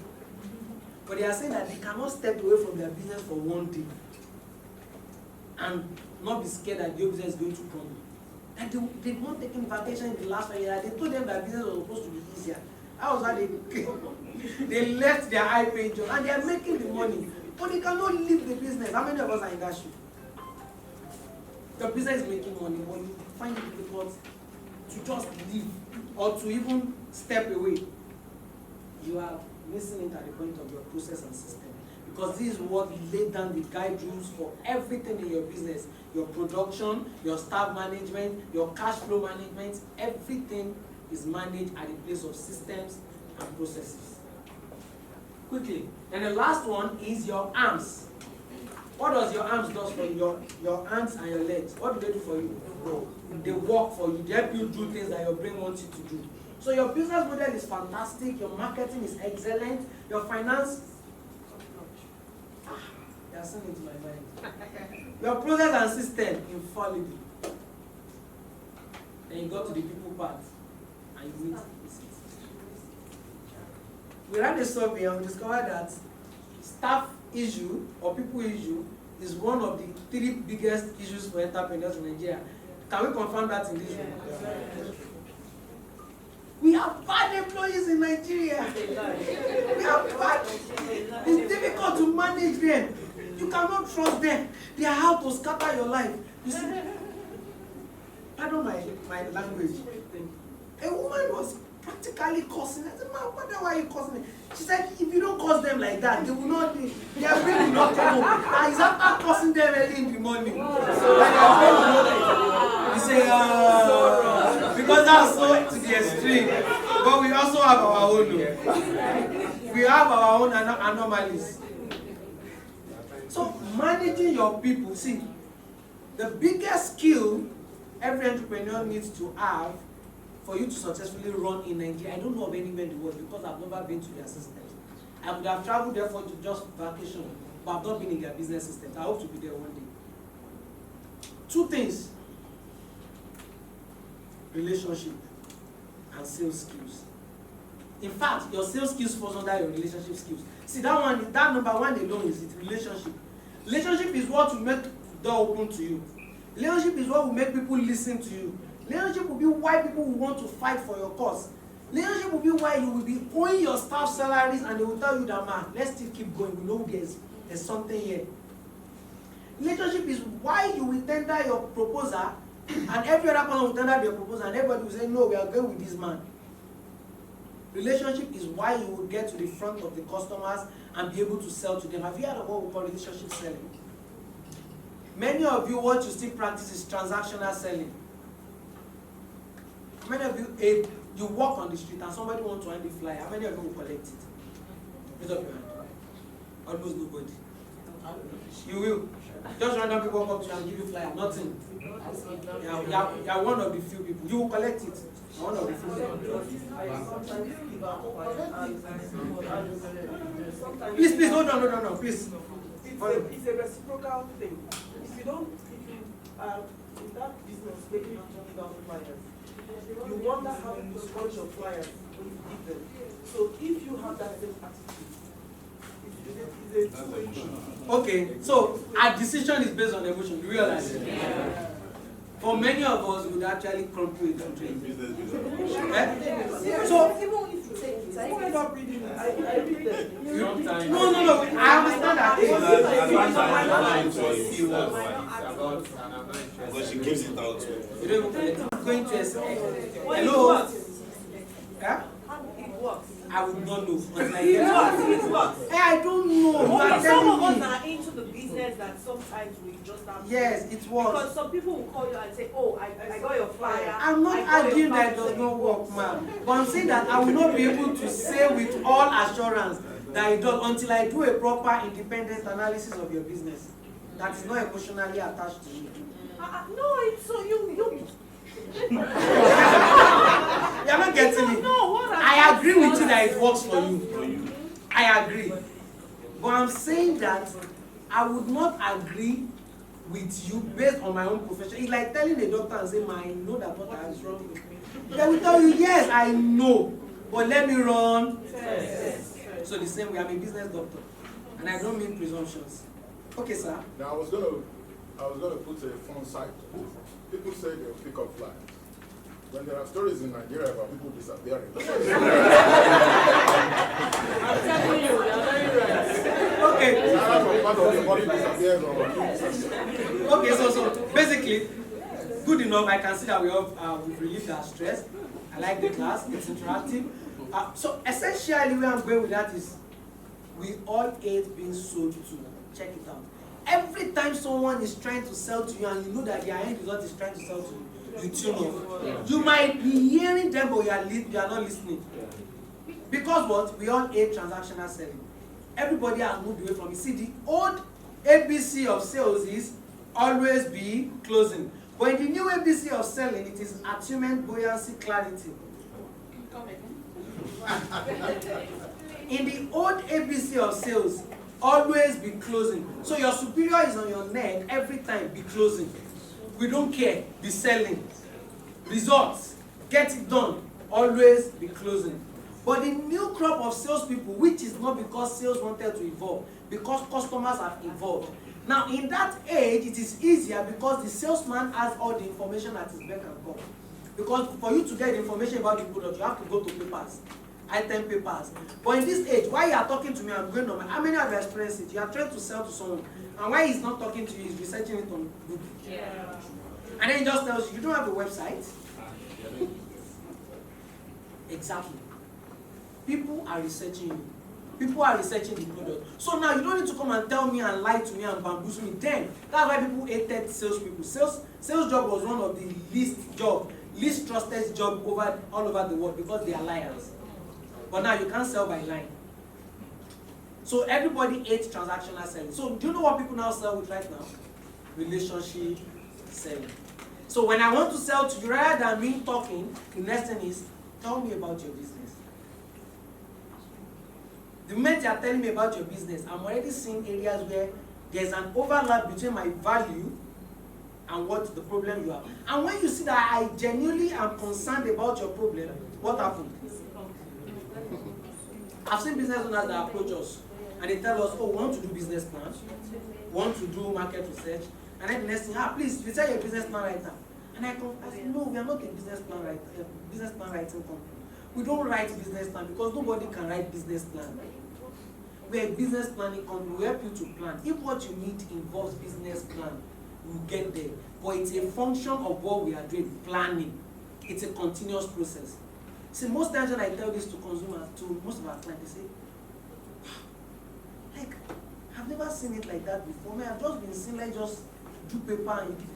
But they are saying that they cannot step away from their business for one day and not be scared that your business is going to crumble. And they weren't taking vacation in the last 5 years. They told them that business was supposed to be easier. That was how they left their high paying job and they are making the money. But they cannot leave the business. How many of us are in that shoe? The business is making money, but you find it difficult to just leave or to even step away. You are missing it at the point of your process and system. Because this is what laid down the guide rules for everything in your business. Your production, your staff management, your cash flow management, everything is managed at the place of systems and processes. Quickly. And the last one is your arms. What does your arms do for you? Your arms and your legs. What do they do for you? They work for you. They help you do things that your brain wants you to do. So your business model is fantastic. Your marketing is excellent. Your finance, they are sending to my mind. Your process and system, infallible. Then you go to the people part and you meet. We ran a survey and we discovered that staff issue or people issue is one of the 3 biggest issues for entrepreneurs in Nigeria. Can we confirm that in this room? Yeah. We have bad employees in Nigeria. We have bad. It's difficult to manage them. You cannot trust them. They are out to scatter your life. You see, pardon my language. A woman was practically cursing. I said, "Man, why are you cursing me?" She said, "If you don't curse them like that, they will not. Their brain will not come up." And it's after cursing them early in the morning. You say, because that's so to the extreme. But we also have our own. We have our own anomalies. So managing your people, see, the biggest skill every entrepreneur needs to have for you to successfully run in Nigeria. I don't know of anywhere in the world because I've never been to their systems. I would have traveled there for just vacation, but I've not been in their business systems. I hope to be there one day. 2 things: relationship and sales skills. In fact, your sales skills falls under your relationship skills. See, that number 1 alone is it, relationship. Relationship is what will make the door open to you. Relationship is what will make people listen to you. Relationship will be why people will want to fight for your cause. Relationship will be why you will be owing your staff salaries and they will tell you that, man, let's still keep going. We know there's something here. Relationship is why you will tender your proposal And every other person will tender their proposal, and everybody will say, no, we are going with this man. Relationship is why you will get to the front of the customers and be able to sell to them. Have you heard of what we call relationship selling? Many of you, what you still practice is transactional selling. Many of you, if you walk on the street and somebody wants to hand the flyer, how many of you will collect it? Raise up your hand. Almost nobody. You will. Just random people come up to you and give you flyer. Nothing. You are one of the few people. You will collect it. One of the few people. Please, hold on, no, please. It's a reciprocal thing. If you are in that business making 20,000 flyers, you wonder how to sponge your flyers when you give them. So if you have that same attitude, it's a two-way issue. Okay, so our decision is based on emotion. You realize it? Yeah. For many of us, we would actually crumple it and train. So, Even if you take it, I end up reading it. I read them. No, I understand that. Because she gives it out. You don't even collect it. I'm going to explain. Hello? Huh? It works. I would not know until I get It works. I don't know. You are Some telling of us me. are into the business that sometimes we just have. Yes, it works. Because some people will call you and say, oh, I got your flyer. I'm not arguing that it does not work, ma'am. But I'm saying that I will not be able to say with all assurance that it does until I do a proper independent analysis of your business that is not emotionally attached to you. No, it's so you. You're not getting it. No, what I agree with you that it works for you. I agree. But I'm saying that I would not agree with you based on my own profession. It's like telling a doctor and saying, I know that what I have wrong with me. They will tell you, yes, I know, but let me run. Yes. So the same way, I'm a business doctor, and I don't mean presumptions. Okay, sir. Now I was gonna put a fun side. People say they'll pick up flyers. When there are stories in Nigeria about people disappearing. I'm telling you, you're very right. Okay. Part of the body disappears or Okay, so basically, good enough. I can see that we've relieved our stress. I like the class, it's interactive. So essentially where I'm going with that is, we all hate being sold to. Check it out. Every time someone is trying to sell to you and you know that their end result is trying to sell to you, you tune off. You might be hearing them, but you are not listening. Because what? We all hate transactional selling. Everybody has moved away from it. See, the old ABC of sales is always be closing. But in the new ABC of selling, it is attunement, buoyancy, clarity. In the old ABC of sales, always be closing. So your superior is on your neck every time, be closing. We don't care, be selling. Results, get it done, always be closing. But the new crop of salespeople, which is not because sales wanted to evolve, because customers have evolved. Now in that age, it is easier because the salesman has all the information at his beck and call. Because for you to get information about the product, you have to go to papers. Item papers. But in this age, while you are talking to me, I'm going on. How many have experienced it? You are trying to sell to someone, and while he's not talking to you, he's researching it on Google. Yeah. And then he just tells you, you don't have a website. Exactly. People are researching you. People are researching the product. So now you don't need to come and tell me and lie to me and bamboozle me. Then that's why people hated salespeople. Sales job was one of the least trusted job all over the world because they are liars. But now you can't sell by lying. So everybody hates transactional selling. So do you know what people now sell with right now? Relationship selling. So when I want to sell to you, rather than me talking, the next thing is, tell me about your business. The moment you are telling me about your business, I'm already seeing areas where there's an overlap between my value and what the problem you have. And when you see that I genuinely am concerned about your problem, what happened? I've seen business owners that approach us and they tell us, oh, we want to do business plans, we want to do market research, and then the next thing, please, research your business plan right now. And I say, no, we are not a business plan writing company. We don't write business plan because nobody can write business plan. We're a business planning company. We help you to plan. If what you need involves business plan, we'll get there. But it's a function of what we are doing, planning. It's a continuous process. See, most times when I tell this to consumers, to most of our clients, they say, like, I've never seen it like that before. Man, I've just been seeing like just do paper and you give it.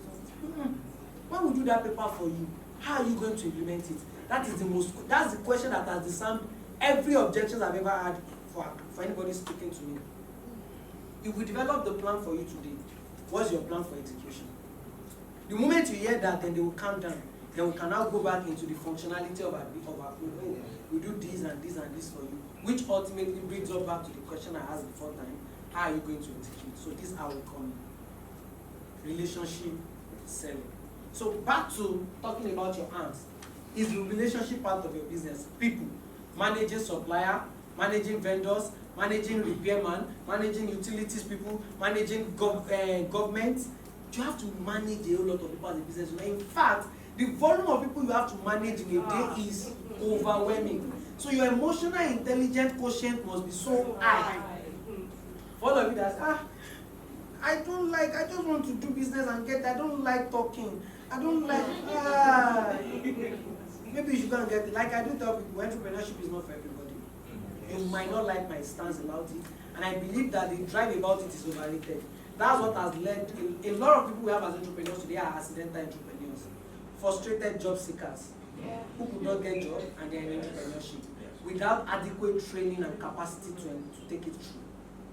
When we do that paper for you, how are you going to implement it? That's the question that has disarmed every objection I've ever had for anybody speaking to me. If we develop the plan for you today, what's your plan for execution? The moment you hear that, then they will calm down. Then we can now go back into the functionality of our program. We do this and this and this for you, which ultimately brings us back to the question I asked before time: how are you going to execute? So this is how we come in. Relationship selling. So back to talking about your arms. Is the relationship part of your business? People, managing supplier, managing vendors, managing repairman, managing utilities people, managing government. You have to manage a whole lot of people as a business owner. In fact, the volume of people you have to manage in a day is overwhelming. So your emotional intelligence quotient must be so high. For all of you that I just want to do business and I don't like talking. I don't like, maybe you should go and get it. Like I do tell people, entrepreneurship is not for everybody. You might not like my stance about it. And I believe that the drive about it is overrated. That's what has led a lot of people we have as entrepreneurs today are accidental entrepreneurs. Frustrated job seekers who could not get job and they are in entrepreneurship without adequate training and capacity to take it through.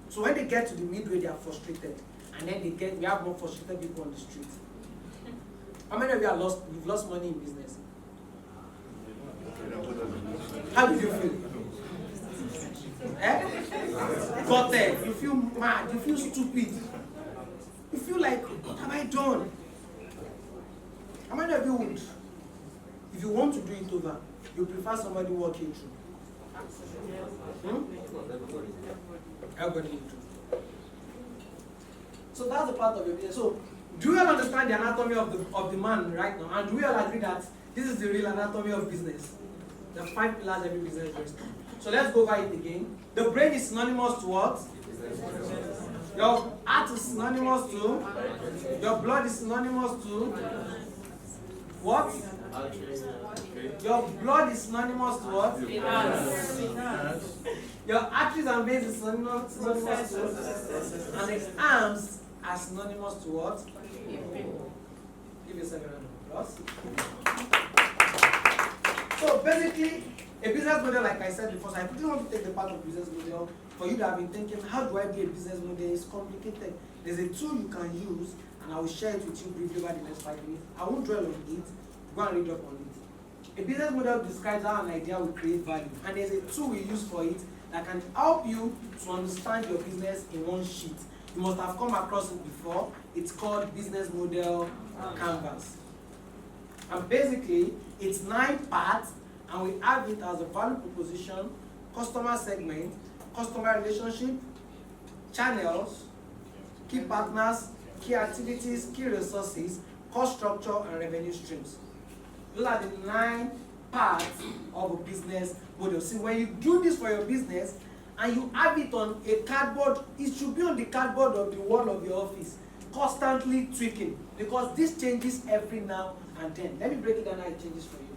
So when they get to the midway, they are frustrated. And then we have more frustrated people on the street. How many of you you've lost money in business? How do you feel? Got you feel mad, you feel stupid. You feel like, what have I done? How many of you would, if you want to do it over, you prefer somebody walking through? Everybody need to. So that's the part of your business. So do we all understand the anatomy of the man right now? And do we all agree that this is the real anatomy of business? The 5 pillars every business rests on. So let's go over it again. The brain is synonymous to what? Your heart is synonymous to? Your blood is synonymous to? What? Your blood is synonymous to what? Your arteries and veins is synonymous to? And the arms are synonymous to what? Give yourself a round of applause. So basically, a business model, like I said before, so I quickly want to take the part of business model for you that have been thinking, how do I do a business model? It's complicated. There's a tool you can use, and I will share it with you briefly over the next 5 minutes. I won't dwell on it. Go and read up on it. A business model describes how an idea will create value, and there's a tool we use for it that can help you to understand your business in one sheet. You must have come across it before. It's called Business Model Canvas. And basically, it's 9 parts, and we have it as a value proposition, customer segment, customer relationship, channels, key partners, key activities, key resources, cost structure, and revenue streams. Those are the 9 parts of a business model. See, when you do this for your business and you have it on a cardboard, it should be on the cardboard of the wall of your office, constantly tweaking, because this changes every now and then. Let me break it down how it changes for you.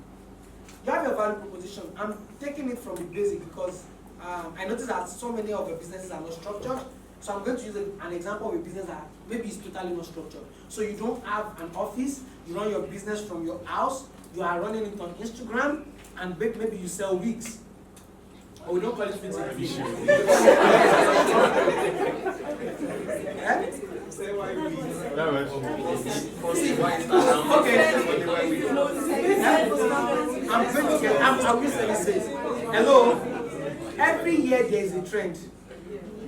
You have your value proposition. I'm taking it from the basic because I noticed that so many of your businesses are not structured. So I'm going to use an example of a business that maybe is totally not structured. So you don't have an office, you run your business from your house, you are running it on Instagram, and maybe you sell wigs. Or we don't call it wigs. I'm going to say, hello. Every year there is a trend.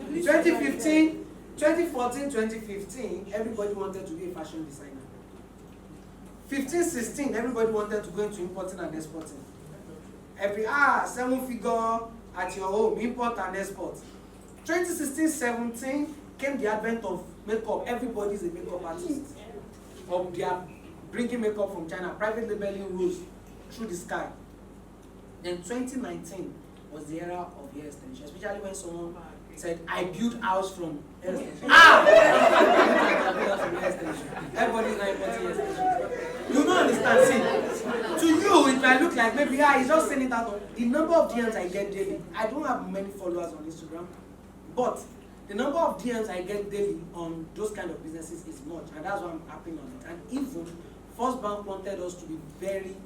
2015, 2014, 2015, everybody wanted to be a fashion designer. 15, 16, everybody wanted to go into importing and exporting. Every 7 figure at your home, import and export. 2016, 17 came the advent of makeup. Everybody is a makeup artist. Or they are bringing makeup from China, private labeling rules through the sky. Then 2019 was the era of hair extension, especially when someone said, I build house from air extension. Everybody's not importing air extension. You don't understand. See, to you, it might look like maybe, he's just saying it out. The number of DMs I get daily, I don't have many followers on Instagram, but the number of DMs I get daily on those kind of businesses is much, and that's why I'm happy on it. And even Firstbank wanted us to be very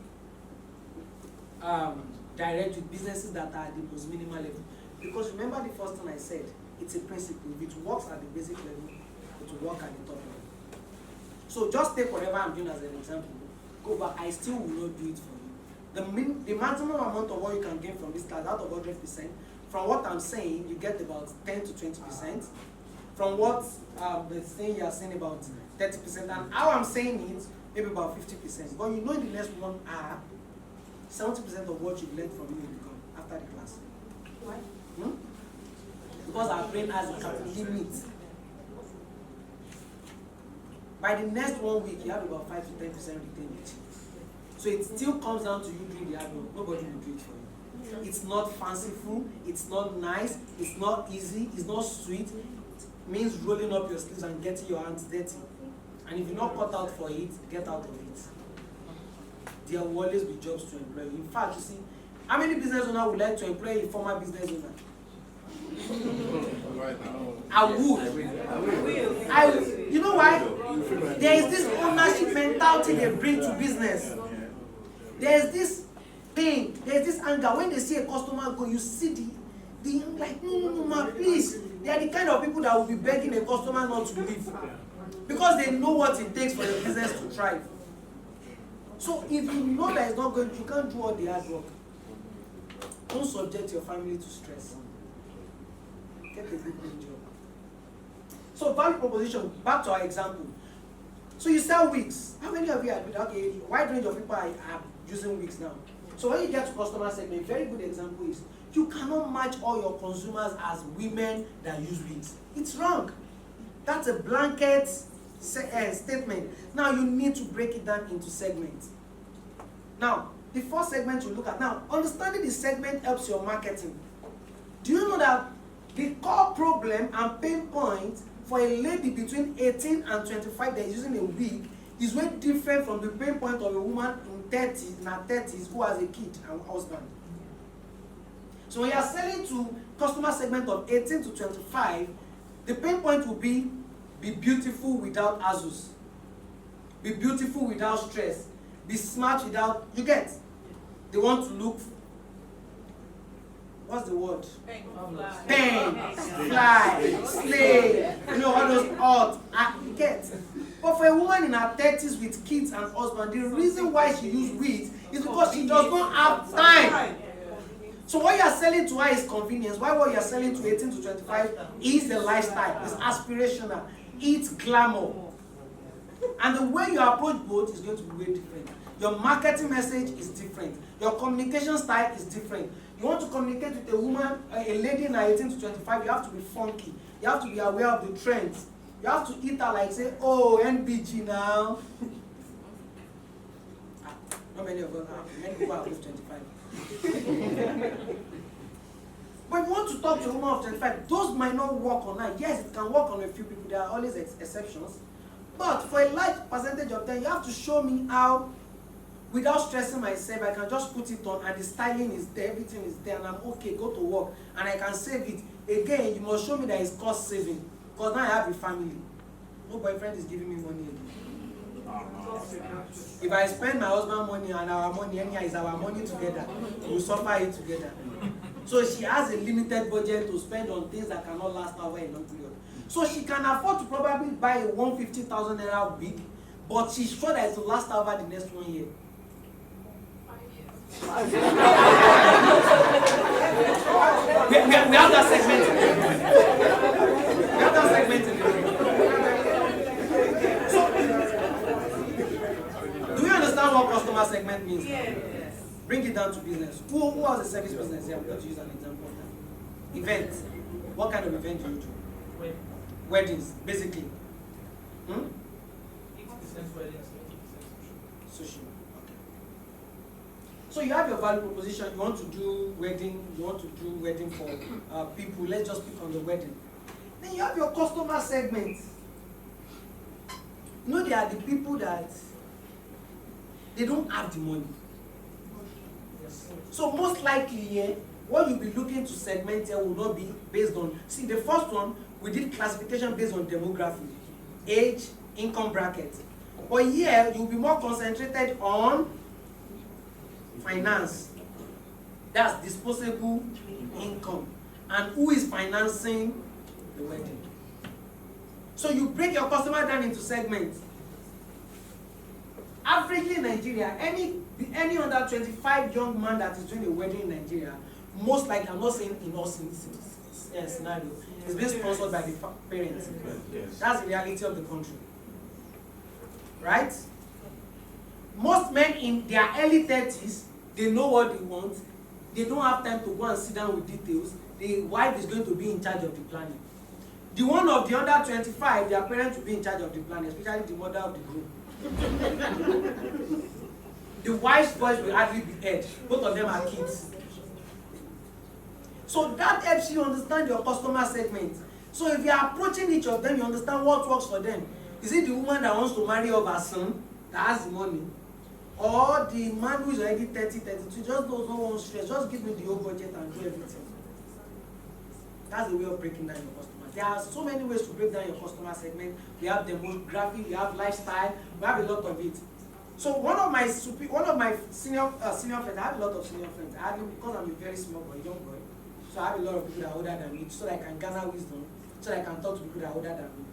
direct with businesses that are at the most minimal level. Because remember the first thing I said, it's a principle. If it works at the basic level, it will work at the top level. So just take whatever I'm doing as an example. Go back, I still will not do it for you. The maximum amount of what you can gain from this class, out of 100%, from what I'm saying, you get about 10 to 20%. From what the thing you are saying about 30%, and how I'm saying it, maybe about 50%. But you know in the next 1 hour, 70% of what you learned from me will become after the class. Why? Because our brain has a certain limit. By the next 1 week, you have about 5 to 10% retainage. So it still comes down to you doing the hard work. Nobody will do it for you. It's not fanciful, it's not nice, it's not easy, it's not sweet. It means rolling up your sleeves and getting your hands dirty. And if you're not cut out for it, get out of it. There will always be jobs to employ. In fact, you see, how many business owners would like to employ a former business owner? I would. You know why? There is this ownership mentality they bring to business. There is this pain, there is this anger. When they see a customer go, you see the like, no, man, please. They are the kind of people that will be begging a customer not to leave. Because they know what it takes for your business to thrive. So if you know that it's not going, you can't do all the hard work. Don't subject your family to stress. Get a good paying job. So value proposition, back to our example. So you sell wigs. How many of you are okay? Wide range of people are using wigs now. So when you get to customer segment, a very good example is you cannot match all your consumers as women that use wigs. It's wrong. That's a blanket statement. Now you need to break it down into segments. Now, the first segment you look at. Now, understanding the segment helps your marketing. Do you know that the core problem and pain point for a lady between 18 and 25 that is using a wig is way different from the pain point of a woman in her 30s who has a kid and a husband. So when you are selling to customer segment of 18 to 25, the pain point will be beautiful without azus. Be beautiful without stress. Be smart without, you get? They want to look, what's the word? Pain, fly, slay, you know, all those odd, you get? But for a woman in her 30s with kids and husband, the reason why she uses wigs is because she does not have time. So what you are selling to her is convenience. Why what you are selling to 18 to 25 is the lifestyle, it's aspirational, it's glamour. And the way you approach both is going to be way different. Your marketing message is different. Your communication style is different. You want to communicate with a woman, a lady in 18 to 25, you have to be funky. You have to be aware of the trends. You have to eat her like say, oh, NBG now. Not many of us are. Many people are above 25. But if you want to talk to a woman of 25, those might not work on her. Yes, it can work on a few people. There are always exceptions. But for a large percentage of time, you have to show me how, without stressing myself, I can just put it on and the styling is there, everything is there, and I'm okay, go to work, and I can save it. Again, you must show me that it's cost saving. Because now I have a family. No boyfriend is giving me money again. If I spend my husband's money and our money, anyhow, is our money together. We'll suffer it together. So she has a limited budget to spend on things that cannot last over a long period. So she can afford to probably buy a 150,000 naira wig, but she's sure that it will last over the next 1 year. we have that segment. We have that segment in the room. So, do you understand what customer segment means? Yes. Bring it down to business. Who has a service business here? I'm going to use an example of that. Events. What kind of event do you do? Weddings, basically. 80% weddings, 20% social. Okay. So you have your value proposition, you want to do wedding for people, let's just pick on the wedding. Then you have your customer segment. You know, they are the people that they don't have the money. So most likely here, what you'll be looking to segment here will not be based on, see the first one, we did classification based on demography, age, income bracket. But here, you'll be more concentrated on finance. That's disposable income. And who is financing the wedding. So you break your customer down into segments. Averagely in Nigeria, any under 25 young man that is doing a wedding in Nigeria, most likely, I'm not saying in all scenario, is being sponsored by the parents. Yes. That's the reality of the country. Right? Most men in their early 30s, they know what they want. They don't have time to go and sit down with details. The wife is going to be in charge of the planning. The one of the under 25, their parents will be in charge of the planning, especially the mother of the groom. The wife's voice will hardly be heard. Both of them are kids. So that helps you understand your customer segment. So if you are approaching each of them, you understand what works for them. Is it the woman that wants to marry off her son, that has the money? Or the man who is already 30, 32, just does not want stress, just give me the whole budget and do everything. That's the way of breaking down your customer. There are so many ways to break down your customer segment. We have demographic, we have lifestyle, we have a lot of it. So one of my senior friends, I have a lot of senior friends. Because I'm a very small boy, young boy. So I have a lot of people that are older than me, so that I can gather wisdom, so that I can talk to people that are older than me.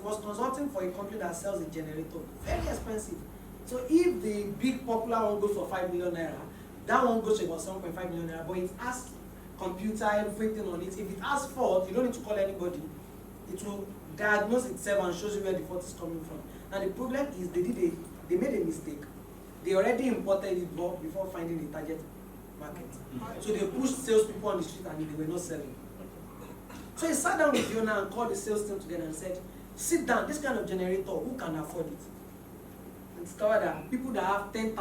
Was consulting for a company that sells a generator, very expensive. So if the big popular one goes for 5 million naira, that one goes for about 7.5 million naira, but it has computer, everything on it. If it has fault, you don't need to call anybody. It will diagnose itself and shows you where the fault is coming from. Now the problem is they made a mistake. They already imported it before finding a target market. So they pushed salespeople on the street and they were not selling. So he sat down with the owner and called the sales team together and said, sit down, this kind of generator, who can afford it? And discovered that people that have 10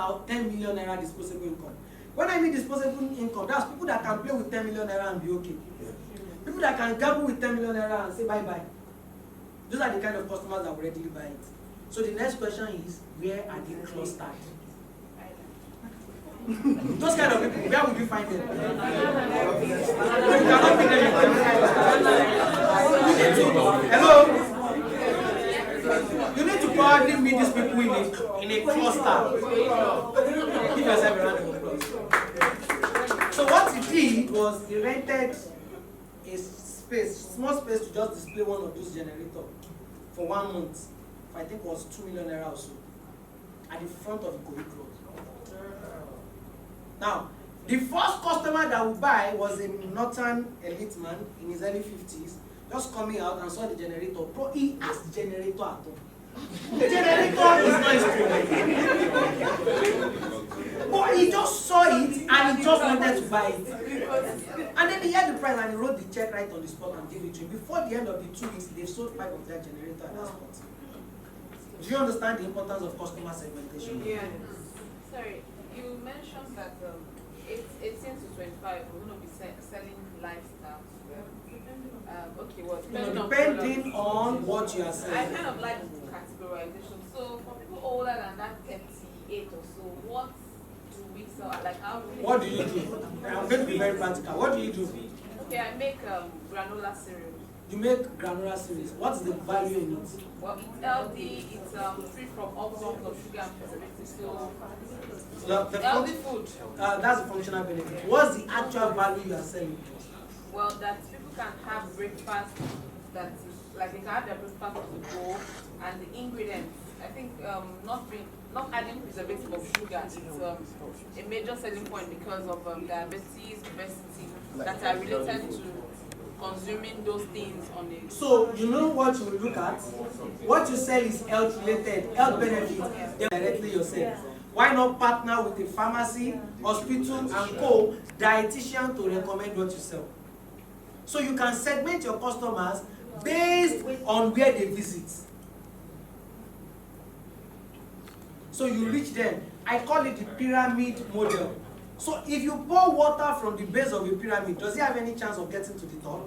million naira disposable income. When I mean disposable income, that's people that can play with 10 million naira and be okay. People that can gamble with 10 million naira and say bye-bye. Those are the kind of customers that will readily buy it. So the next question is, where are they clustered? Those kind of people, where would you find them? You cannot pick them. Hello? You need to probably meet these people in a cluster. Give yourself a round of applause. So what he did was he rented a small space to just display one of those generators for 1 month. I think it was 2 million naira or so, at the front of the Kogi Road. Now, the first customer that would buy was a northern elite man in his early 50s, just coming out and saw the generator. Bro, he asked the generator at all. The generator is not instrument. But he just saw it and he just wanted to buy it. And then he had the price and he wrote the check right on the spot and gave it to him. Before the end of the 2 weeks, they sold 5 of that generator at that spot. Do you understand the importance of customer segmentation? Yeah. Sorry, you mentioned that 18 to 25, we're going to be selling lifestyle. Okay, what? Depending on what you are selling. I kind of like categorization. So for people older than that 38 or so, what do we sell? Like how? What do you do? I'm going to be very practical. What do you do? Okay, I make granola cereal. You make granola cereals. What's the value in it? Well, it's healthy. It's free from all forms of sugar and preservatives. So The healthy food. That's the functional benefit. What's the actual value you are selling? Well, that people can have breakfast that is, like they can have their breakfast on the go, and the ingredients, I think not adding preservative of sugar is a major selling point because of diabetes, obesity that are related to consuming those things on the. So you know what you will look at? What you sell is health related, health benefits directly yourself. Why not partner with a pharmacy, hospital and dietitian to recommend what you sell? So you can segment your customers based on where they visit. So you reach them. I call it the pyramid model. So if you pour water from the base of a pyramid, does it have any chance of getting to the top?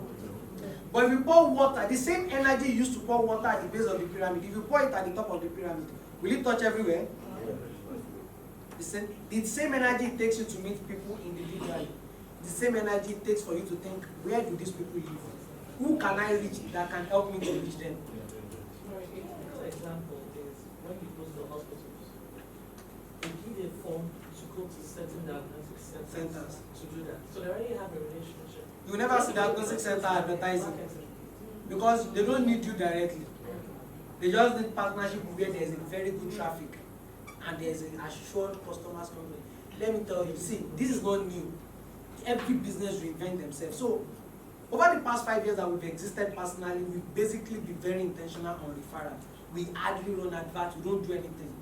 But if you pour water, the same energy you used to pour water at the base of the pyramid, if you pour it at the top of the pyramid, will it touch everywhere? The same energy it takes you to meet people individually. The same energy it takes for you to think, where do these people live? Who can I reach that can help me to reach them? A typical example is when you go to the hospitals, they give a form to go to certain diagnostic centers to do that. So they already have a relationship. You will never see diagnostic center advertising because they don't need you directly. They just need partnership where there is a very good traffic and there is an assured customers coming. Let me tell you, see, this is not new. Every business reinvent themselves. So, over the past 5 years that we've existed personally, we've basically been very intentional on referral. We hardly run adverts, we don't do anything.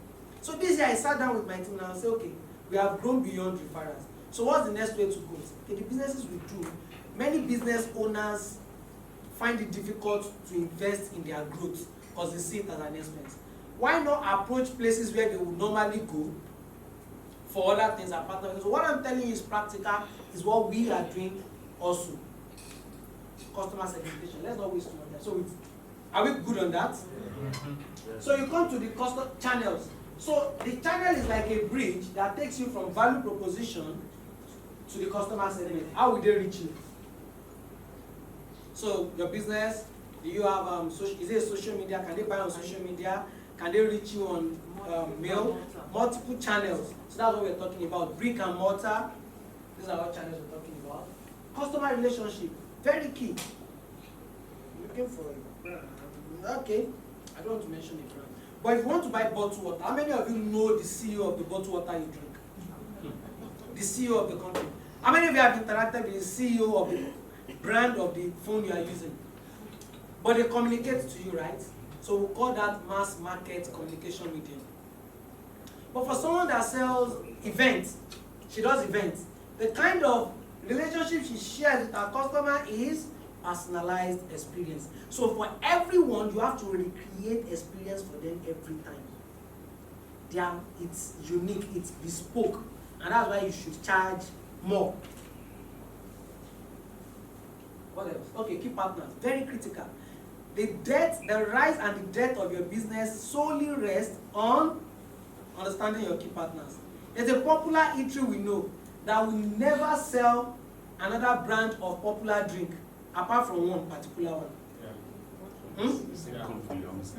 So this year I sat down with my team and I said, okay, we have grown beyond referrals. So what's the next way to go? Okay, the businesses we do, many business owners find it difficult to invest in their growth because they see it as an expense. Why not approach places where they would normally go for other things and partners? So what I'm telling you is practical, is what we are doing also. Customer segmentation. Let's not waste too much time. So are we good on that? So you come to the customer channels. So the channel is like a bridge that takes you from value proposition to the customer segment. How will they reach you? So your business, do you have is it social media? Can they buy on social media? Can they reach you on mail? Multiple channels. So that's what we're talking about. Brick and mortar. These are what channels we're talking about. Customer relationship, very key. Looking for it. Okay. I don't want to mention it. But if you want to buy bottled water, how many of you know the CEO of the bottled water you drink? The CEO of the company. How many of you have interacted with the CEO of the brand of the phone you are using? But they communicate to you, right? So we call that mass market communication medium. But for someone that sells events, she does events, the kind of relationship she shares with her customer is personalized experience. So for everyone, you have to recreate experience for them every time. It's unique, it's bespoke, and that's why you should charge more. What else? Okay, key partners, very critical. The rise and the death of your business solely rests on understanding your key partners. There's a popular eatery we know that will never sell another brand of popular drink apart from one particular one.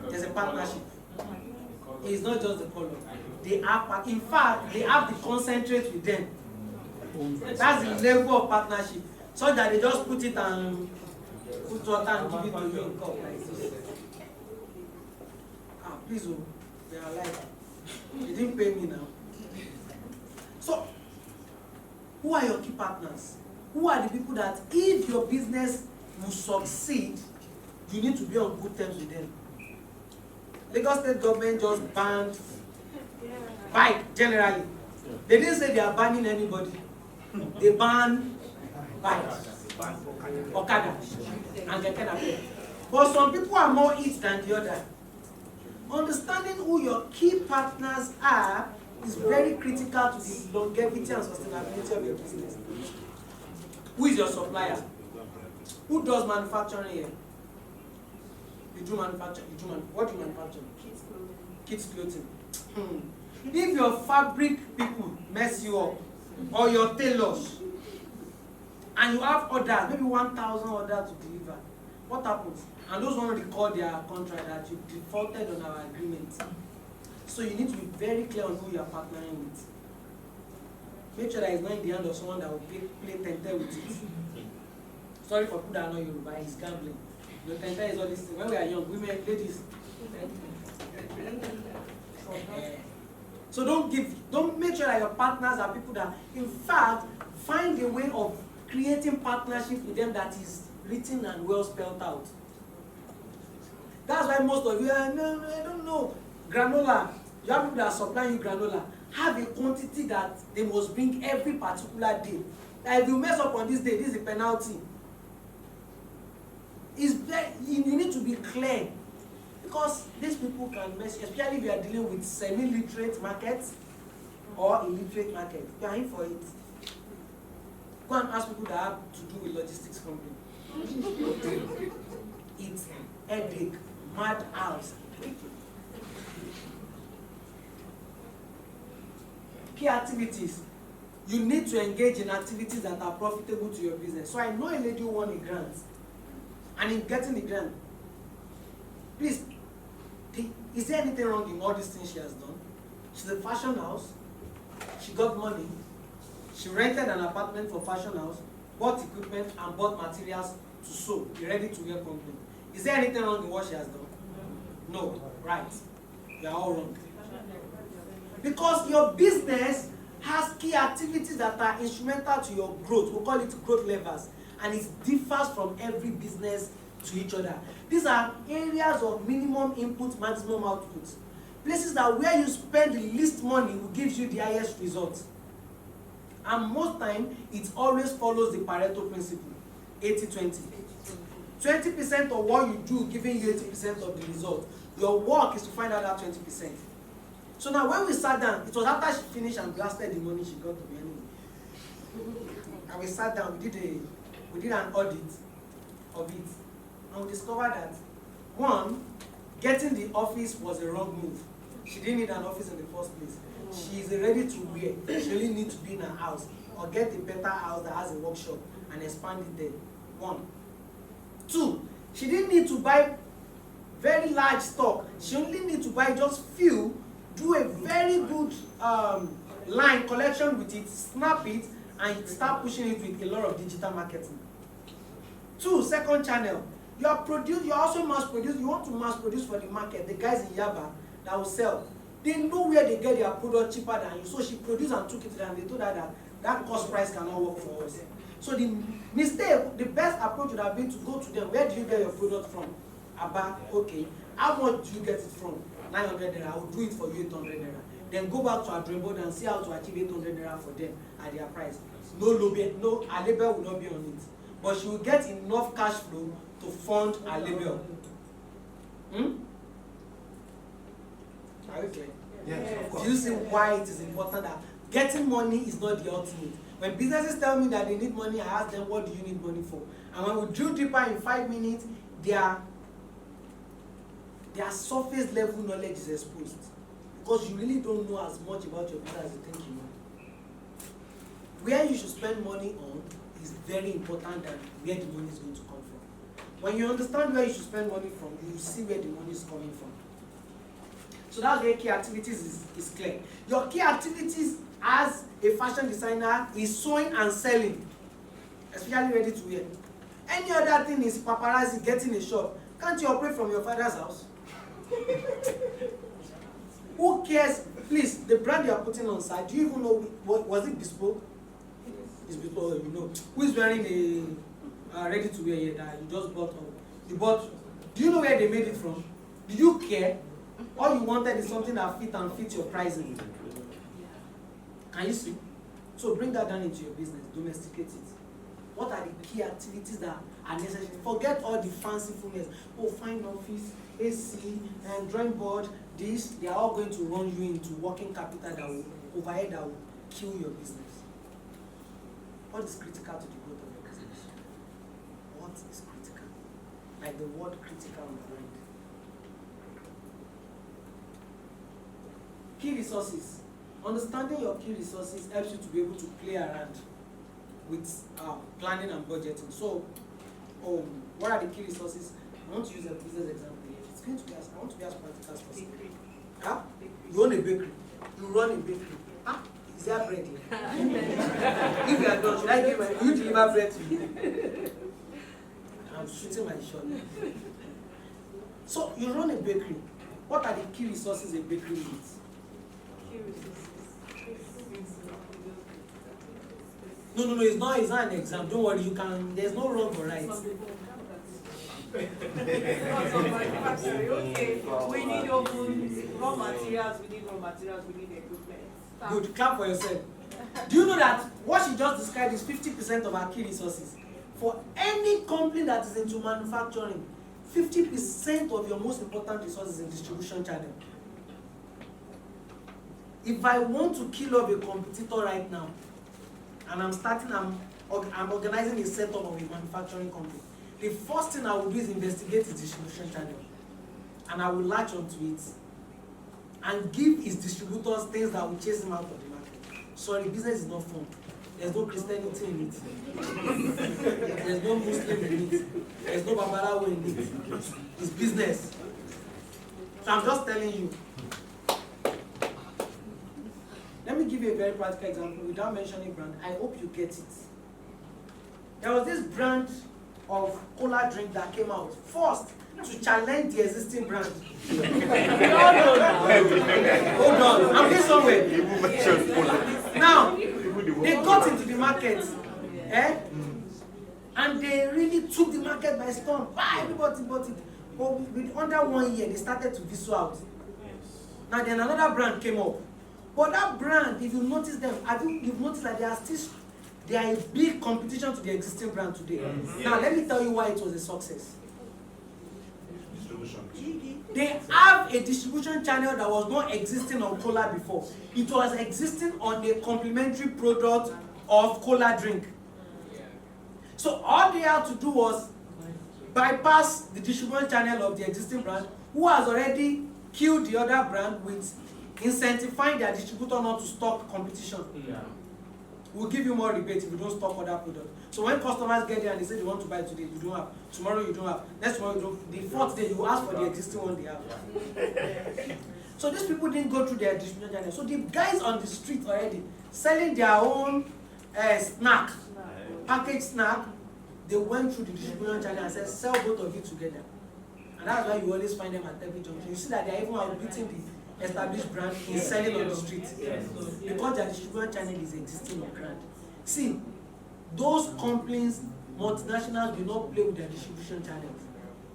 There's a partnership. It's not just the color. They have, in fact, they have the concentrate with them. That's the level of partnership. So that they just put it and put water and give it to you in cup like this. Please, they are like, they didn't pay me now. So, who are your key partners? Who are the people that if your business will succeed, you need to be on good terms with them? Lagos State government just banned bike generally. They didn't say they are banning anybody. They banned bikes, Okada, and Keke. But some people are more it than the other. Understanding who your key partners are is very critical to the longevity and sustainability of your business. Who is your supplier? Who does manufacturing here? You do manufacture. What do you manufacture? Kids clothing. If your fabric people mess you up, or your tailors, and you have orders, maybe 1,000 orders to deliver, what happens? And those ones record their contract that you defaulted on our agreement. So you need to be very clear on who you are partnering with. Make sure that it's not in the hand of someone that will play tente with it. Sorry for people that are not Yoruba, it's gambling. The tente is all this thing. When we are young, women, ladies. So don't make sure that your partners are people that, in fact, find a way of creating partnership with them that is written and well spelled out. That's why most of you are, no, I don't know. Granola, you have people that are supplying you granola. Have a quantity that they must bring every particular day. Like if you mess up on this day, this is a penalty. You need to be clear. Because these people can mess, especially if you are dealing with semi-literate markets or illiterate markets. You are in for it. Go and ask people that have to do with logistics company. It's headache, mad house. Key activities. You need to engage in activities that are profitable to your business. So I know a lady who won a grant, and in getting the grant, please, is there anything wrong in all these things she has done? She's a fashion house. She got money. She rented an apartment for fashion house, bought equipment, and bought materials to sew, a ready-to-wear company. Is there anything wrong in what she has done? No. Right. You are all wrong. Because your business has key activities that are instrumental to your growth. We call it growth levers. And it differs from every business to each other. These are areas of minimum input, maximum output. Places that where you spend the least money will give you the highest results. And most time, it always follows the Pareto principle, 80-20. 20% of what you do giving you 80% of the result. Your work is to find out that 20%. So now when we sat down, it was after she finished and blasted the money she got to me anyway. And we sat down, we did an audit of it. And we discovered that, one, getting the office was a wrong move. She didn't need an office in the first place. She is ready to wear. She only needs to be in her house or get a better house that has a workshop and expand it there. One. Two, she didn't need to buy very large stock. She only needs to buy just few, do a very good line collection with it, snap it, and start pushing it with a lot of digital marketing. Two, second channel. You also mass produce. You want to mass produce for the market. The guys in Yaba that will sell, they know where they get their product cheaper than you. So she produced and took it, and they told her that cost price cannot work for us. So the best approach would have been to go to them. Where do you get your product from? Abba, okay. How much do you get it from? 900 naira. I will do it for you 800 naira. Then go back to our drawing board and see how to achieve 800 naira for them at their price. No label, no, a label will not be on it. But she will get enough cash flow to fund a label. Are you clear? Yes, of course. Do you see why it is important that getting money is not the ultimate? When businesses tell me that they need money, I ask them, what do you need money for? And when we drill deeper in 5 minutes, their surface level knowledge is exposed. Because you really don't know as much about your business as you think you know. Where you should spend money on is very important than where the money is going to come from. When you understand where you should spend money from, you will see where the money is coming from. So that's where key activities is clear. Your key activities as a fashion designer is sewing and selling, especially ready to wear. Any other thing is paparazzi, getting a shop. Can't you operate from your father's house? Who cares? Please, the brand you are putting on site, do you even know was it bespoke? It's bespoke, you know. Who is wearing a ready to wear here that you just bought? You bought. Do you know where they made it from? Do you care? All you wanted is something that fit your pricing. Can you see? So bring that down into your business, domesticate it. What are the key activities that are necessary? Forget all the fancifulness. Oh, find office, AC, and drawing board, this, they are all going to run you into working capital that will overhead that will kill your business. What is critical to the growth of your business? What is critical? Like the word critical on the mind. Key resources. Understanding your key resources helps you to be able to play around with planning and budgeting. So, what are the key resources? I want to use a business example here. It's going to be I want to be as practical as possible. Huh? You own a bakery. You run a bakery. Is there bread here? If you are done, should I give you deliver bread to me? I'm shooting my shot. So you run a bakery. What are the key resources a bakery needs? Key resources. No, it's not an exam. Don't worry, there's no wrong or right. Okay, we need raw materials, we need equipment. Good, clap for yourself. Do you know that what she just described is 50% of our key resources? For any company that is into manufacturing, 50% of your most important resources in distribution channel. If I want to kill off a competitor right now, and I'm organizing a setup of a manufacturing company, the first thing I will do is investigate his distribution channel. And I will latch onto it and give his distributors things that will chase him out of the market. Sorry, business is not fun. There's no Christianity in it. There's no Muslim in it. There's no Babalawo in it. It's business. So I'm just telling you. Let me give you a very practical example without mentioning brand. I hope you get it. There was this brand of cola drink that came out first to challenge the existing brand. Hold on, I'm going somewhere. Now, they got into the market, and they really took the market by storm. Everybody bought it. But with under 1 year, they started to fizzle out. Now then another brand came up. But that brand, if you notice them, you've noticed that they are a big competition to the existing brand today. Now let me tell you why it was a success. They have a distribution channel that was not existing on cola before. It was existing on the complementary product of cola drink. So all they had to do was bypass the distribution channel of the existing brand, who has already killed the other brand with incentivizing their distributor not to stock competition. We'll give you more rebate if you don't stock other products. So when customers get there and they say they want to buy today, you don't have. Tomorrow you don't have. Next tomorrow you don't. The fourth day you ask for the existing one they have. So these people didn't go through their distribution channel. So the guys on the street already selling their own snack, packaged snack, they went through the distribution channel and said, sell both of it together. And that's why you always find them at every junction. You see that they are even outbeating the established brand in selling on the street. Because their distribution channel is existing on ground. See, those companies, multinationals, do not play with their distribution channels.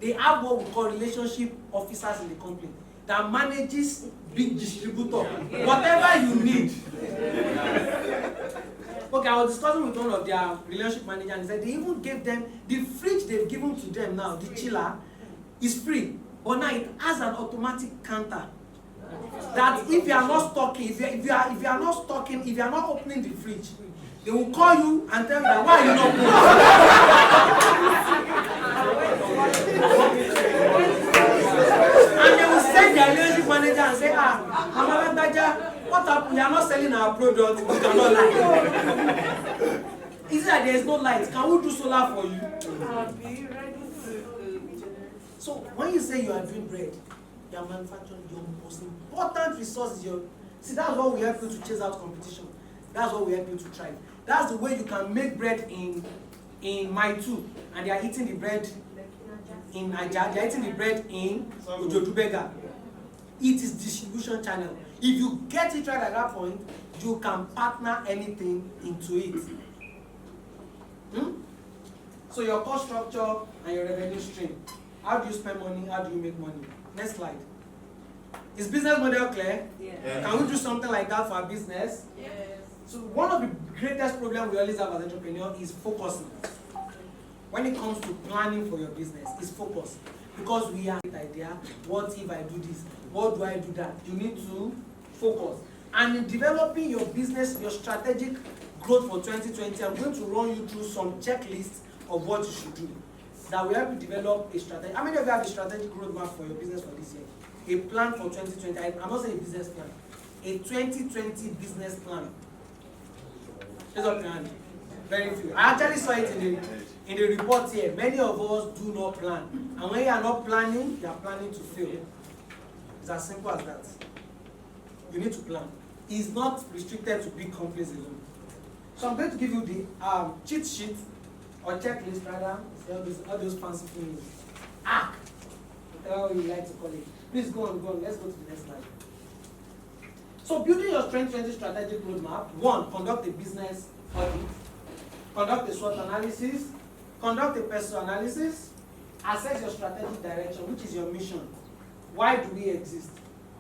They have what we call relationship officers in the company that manages big distributor, whatever you need. Okay, I was discussing with one of their relationship managers and he said they even gave them the fridge they've given to them now, the chiller, is free. But now it has an automatic counter. That if you are not stocking, if you are not stocking, if you are not opening the fridge, they will call you and tell you that why are you not opening? And they will send their relationship manager and say, Mama Baja, what happened? You are not selling our product, we cannot lie. Is it that there is no light? Can we do solar for you? So when you say you are doing bread, you are manufacturing, your most important resource is your. See, that's what we help you to chase out competition. That's what we help you to try. That's the way you can make bread in My 2, and they are eating the bread in Aja, they are eating the bread in Ojotubega. It is distribution channel. If you get it right at that point, you can partner anything into it. So your cost structure and your revenue stream. How do you spend money? How do you make money? Next slide. Is business model clear? Yeah. Can we do something like that for our business? Yes. So one of the greatest problems we always have as entrepreneurs is focusing. When it comes to planning for your business, is focus. Because we have an idea, what if I do this? What do I do that? You need to focus. And in developing your business, your strategic growth for 2020, I'm going to run you through some checklists of what you should do. That will help you develop a strategy. How many of you have a strategic roadmap for your business for this year? A plan for 2020. I'm not saying a business plan. A 2020 business plan. Raise up your hand. Very few. I actually saw it in the report here. Many of us do not plan. And when you are not planning, you are planning to fail. It's as simple as that. You need to plan. It's not restricted to big companies alone. So I'm going to give you the cheat sheet or checklist rather. All those fancy things. Whatever you like to call it. Please go on. Let's go to the next slide. So building your 2020 strategic roadmap, 1, conduct a business audit, conduct a SWOT analysis, conduct a personal analysis, assess your strategic direction, which is your mission. Why do we exist?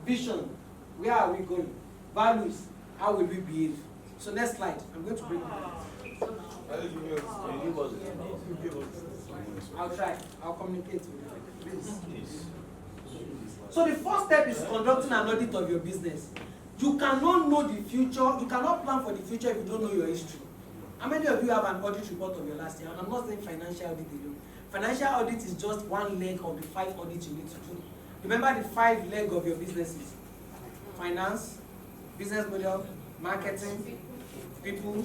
Vision, where are we going? Values, how will we behave? So next slide, I'm going to bring it. I'll try. I'll communicate with you. Please. So the first step is conducting an audit of your business. You cannot know the future, you cannot plan for the future if you don't know your history. How many of you have an audit report of your last year? And I'm not saying financial audit alone. Financial audit is just one leg of the 5 audits you need to do. Remember the 5 legs of your businesses. Finance, business model, marketing, people,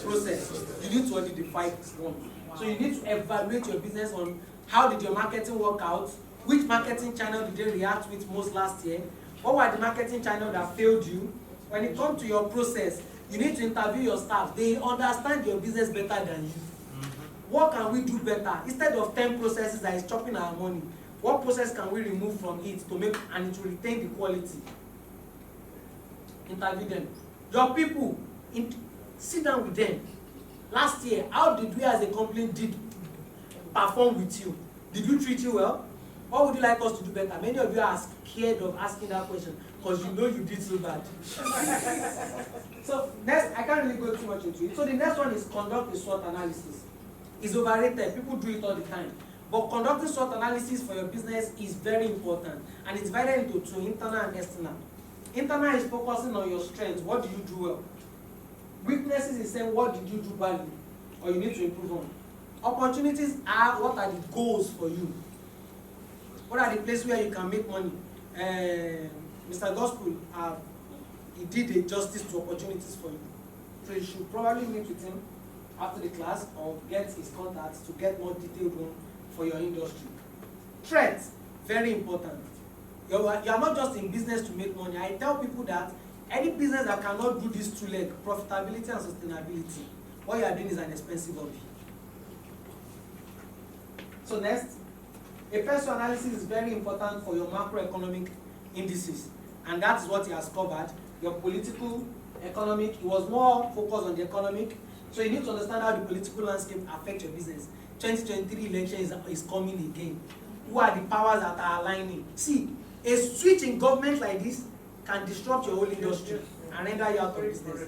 process. You need to audit the 5 one. So you need to evaluate your business on how did your marketing work out, which marketing channel did they react with most last year, what were the marketing channels that failed you. When it comes to your process, you need to interview your staff. They understand your business better than you. What can we do better? Instead of 10 processes that is chopping our money, what process can we remove from it to make and to retain the quality? Interview them. Your people, sit down with them. Last year, how did we as a company perform with you? Did we treat you well? What would you like us to do better? Many of you are scared of asking that question because you know you did so bad. So next, I can't really go too much into it. So the next one is conduct a SWOT analysis. It's overrated. People do it all the time. But conducting SWOT analysis for your business is very important, and it's divided into 2, internal and external. Internal is focusing on your strengths. What do you do well? Weaknesses is saying what did you do badly or you need to improve on. Opportunities are what are the goals for you. What are the places where you can make money? Mr. Gospel, he did a justice to opportunities for you. So you should probably meet with him after the class or get his contacts to get more detailed one for your industry. Threats, very important. You are not just in business to make money. I tell people that any business that cannot do these 2 legs, profitability and sustainability, what you are doing is an expensive hobby. So next, a personal analysis is very important for your macroeconomic indices, and that is what he has covered. Your political, economic, he was more focused on the economic, so you need to understand how the political landscape affects your business. 2023 election is coming again. Who are the powers that are aligning? See, a switch in government like this can disrupt your whole industry and render you out of business.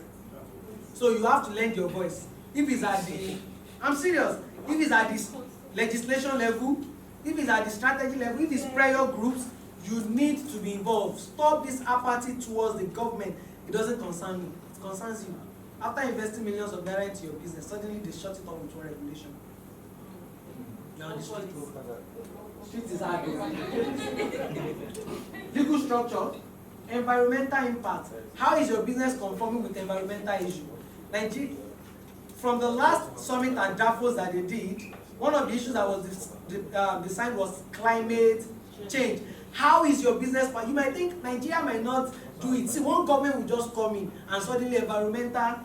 So you have to lend your voice. If it's at the, I'm serious, if it's at the legislation level, if it's at the strategy level, if it's prayer groups, you need to be involved. Stop this apathy towards the government. It doesn't concern me, it concerns you. After investing millions of naira into your business, suddenly they shut it off with one regulation. Now the street is hard. Legal structure, environmental impact. How is your business conforming with environmental issue? Nigeria, from the last summit and Davos that they did, one of the issues that was designed was climate change. How is your business? You might think Nigeria might not do it. See, one government will just come in and suddenly environmental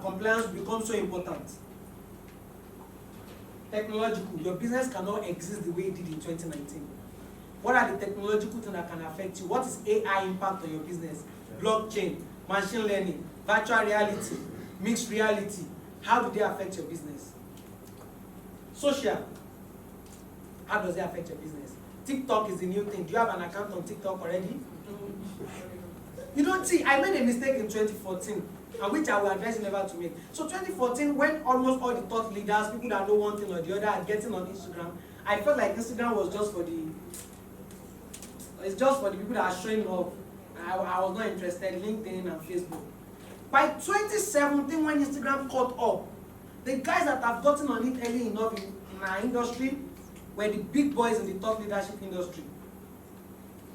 compliance becomes so important. Technological, your business cannot exist the way it did in 2019. What are the technological things that can affect you? What is AI impact on your business? Blockchain, machine learning, virtual reality, mixed reality. How do they affect your business? Social, how does it affect your business? TikTok is the new thing. Do you have an account on TikTok already? You don't see, I made a mistake in 2014, and which I will advise you never to make. So 2014, when almost all the thought leaders, people that know one thing or the other are getting on Instagram, I felt like Instagram was just for the, it's just for the people that are showing off. I was not interested, LinkedIn and Facebook. By 2017, when Instagram caught up, the guys that have gotten on it early enough in our industry were the big boys in the top leadership industry.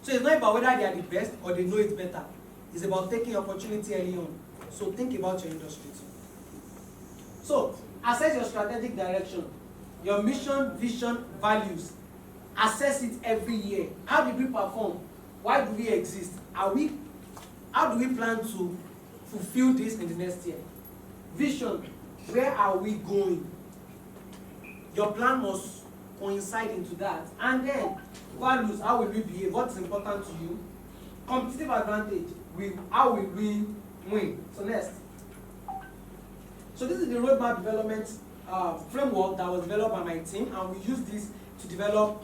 So it's not about whether they are the best or they know it better. It's about taking opportunity early on. So think about your industry too. So assess your strategic direction, your mission, vision, values. Assess it every year. How did we perform? Why do we exist? How do we plan to fulfill this in the next year? Vision, where are we going? Your plan must coincide into that. And then values, how will we behave? What's important to you? Competitive advantage, how will we win? So next. So this is the roadmap development framework that was developed by my team, and we use this to develop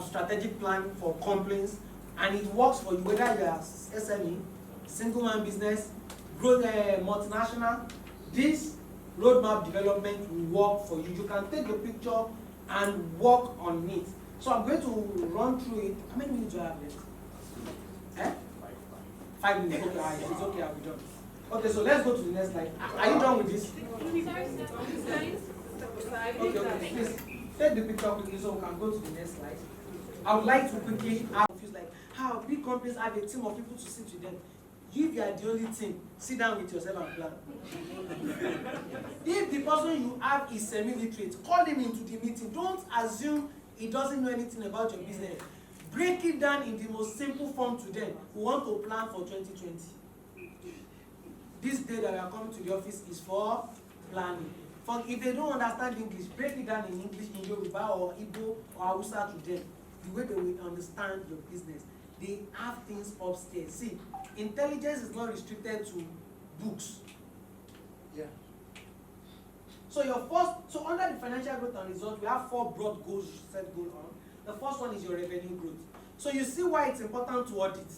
strategic plan for companies, and it works for you whether you are SME, single man business, growth multinational. This roadmap development will work for you. You can take the picture and work on it. So I'm going to run through it. How many minutes do I have left? 5 minutes. Okay, it's okay, I'll be done. Okay, so let's go to the next slide. Are you done with this? Okay, please take the picture quickly so we can go to the next slide. I would like to quickly ask, like, how big companies have a team of people to sit with them. If you are the only team, sit down with yourself and plan. If the person you have is semi-literate, call him into the meeting. Don't assume he doesn't know anything about your business. Break it down in the most simple form to them. We want to plan for 2020. This day that we are coming to the office is for planning. For if they don't understand English, break it down in English, in Yoruba or Igbo or Hausa to them. The way they will understand your business. They have things upstairs. See, intelligence is not restricted to books. Yeah. So under the financial growth and results, we have 4 broad goals you set goal on. The first one is your revenue growth. So you see why it's important to audit.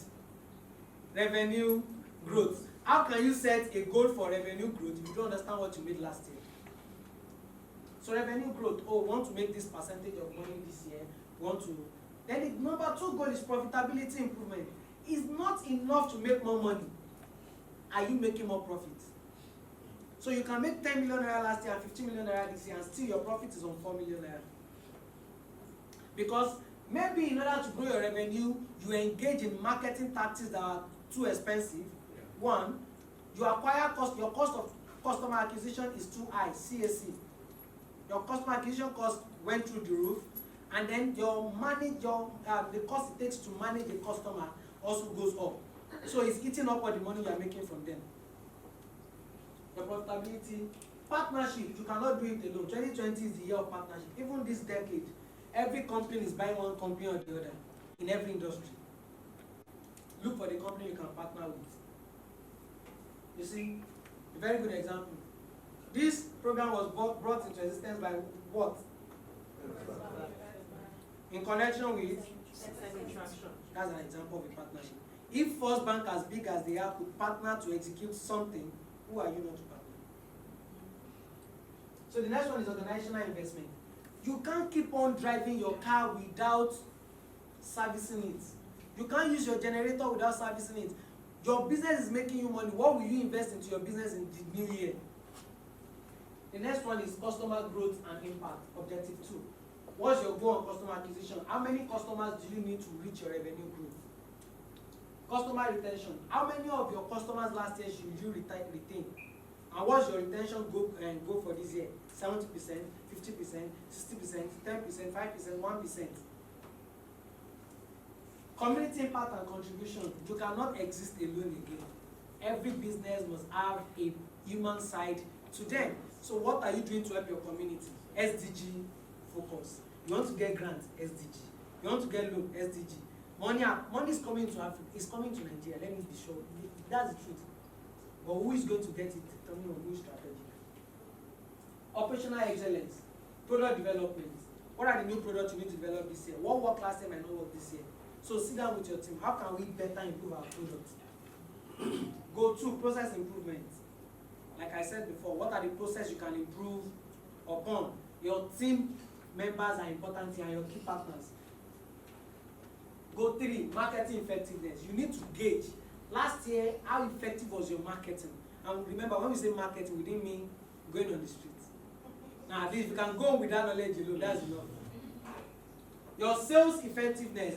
Revenue growth. How can you set a goal for revenue growth if you don't understand what you made last year? So revenue growth, we want to make this percentage of money this year. Then the number 2 goal is profitability improvement. It's not enough to make more money. Are you making more profit? So you can make 10 million naira last year and 15 million naira this year and still your profit is on 4 million naira. Because maybe in order to grow your revenue, you engage in marketing tactics that are too expensive. Yeah. One, your cost of customer acquisition is too high, CAC. Your customer acquisition cost went through the roof, and then the cost it takes to manage a customer also goes up. So it's eating up all the money you are making from them. Your profitability, partnership, you cannot do it alone. 2020 is the year of partnership. Even this decade, every company is buying one company or the other in every industry. Look for the company you can partner with. You see, a very good example. This program was brought into existence by what? In connection with that's an example of a partnership. If Firstbank, as big as they are, could partner to execute something, who are you not to partner? So the next one is organizational investment. You can't keep on driving your car without servicing it. You can't use your generator without servicing it. Your business is making you money. What will you invest into your business in the new year? The next one is customer growth and impact. Objective 2. What's your goal on customer acquisition? How many customers do you need to reach your revenue growth? Customer retention. How many of your customers last year should you retain? And what's your retention go for this year? 70%, 50%, 60%, 10%, 5%, 1%. Community impact and contribution. You cannot exist alone again. Every business must have a human side to them. So what are you doing to help your community? SDG focus. You want to get grants, SDG. You want to get loan, SDG. Money is coming to Africa. It's coming to Nigeria. Let me be sure. That's the truth. But who is going to get it? Tell me on which strategy. Operational excellence. Product development. What are the new products you need to develop this year? What worked last year might not work this year. So sit down with your team. How can we better improve our products? Go to process improvement. Like I said before, what are the processes you can improve upon? Your team members are important here and your key partners. Go 3, marketing effectiveness. You need to gauge. Last year, how effective was your marketing? And remember, when we say marketing, we didn't mean going on the streets. Now, at least if you can go with that knowledge alone, that's enough. Your sales effectiveness,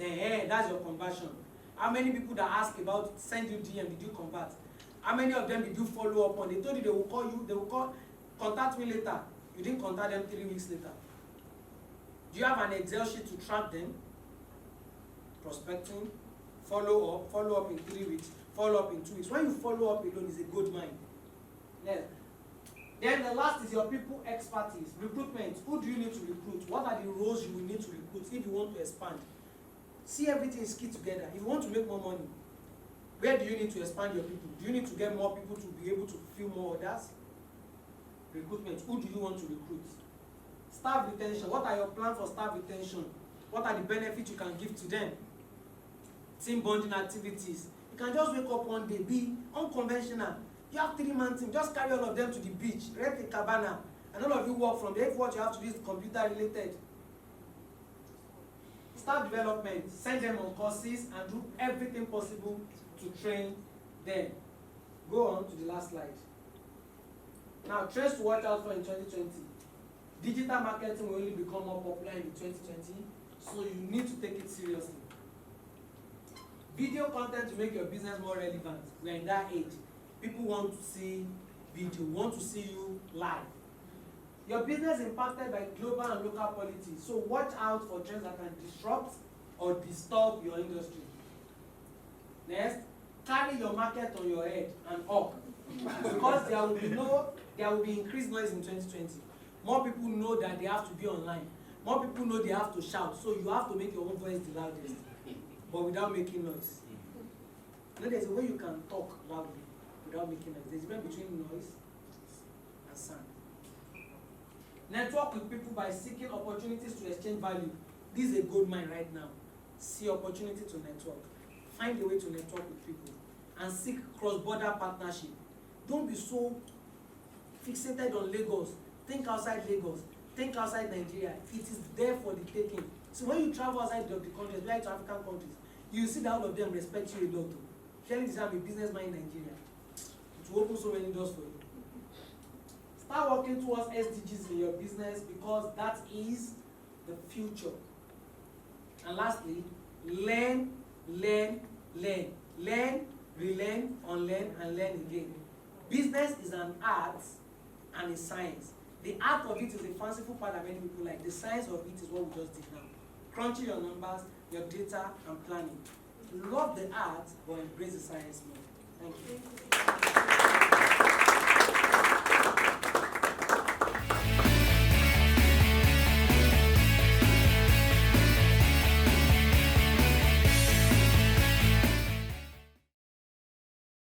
that's your conversion. How many people that ask about send you DM, did you convert? How many of them did you follow up on? They told you they will call you, contact me later. You didn't contact them 3 weeks later. Do you have an Excel sheet to track them? Prospecting, follow up in 3 weeks, follow up in 2 weeks. When you follow up alone, is a good mind. Yeah. Then the last is your people expertise, recruitment. Who do you need to recruit? What are the roles you will need to recruit if you want to expand? See everything is key together. If you want to make more money, where do you need to expand your people? Do you need to get more people to be able to fulfill more orders? Recruitment. Who do you want to recruit? Staff retention. What are your plans for staff retention? What are the benefits you can give to them? Team bonding activities. You can just wake up one day, be unconventional. You have 3-man team, just carry all of them to the beach, rent a cabana, and all of you work from there. If what you have to do is computer related. Start development, send them on courses, and do everything possible to train them. Go on to the last slide. Now, trends to watch out for in 2020. Digital marketing will only become more popular in 2020, so you need to take it seriously. Video content to make your business more relevant. We are in that age. People want to see video, want to see you live. Your business is impacted by global and local politics, so watch out for trends that can disrupt or disturb your industry. Next, carry your market on your head and up, because there will be increased noise in 2020. More people know that they have to be online. More people know they have to shout, so you have to make your own voice the loudest, but without making noise. You know, there's a way you can talk loudly without making noise. There's a difference between noise and sound. Network with people by seeking opportunities to exchange value. This is a gold mine right now. See opportunity to network. Find a way to network with people and seek cross-border partnership. Don't be so fixated on Lagos. Think outside Lagos. Think outside Nigeria. It is there for the taking. So when you travel outside of the countries, like to African countries, you see that all of them respect you a lot. Telling this I'm a businessman in Nigeria. It will open so many doors for you. Start working towards SDGs in your business, because that is the future. And lastly, learn, learn, learn. Learn, relearn, unlearn, and learn again. Business is an art and a science. The art of it is the fanciful part that many people like. The science of it is what we just did now. Crunching your numbers, your data, and planning. Love the art, but embrace the science more. Thank you.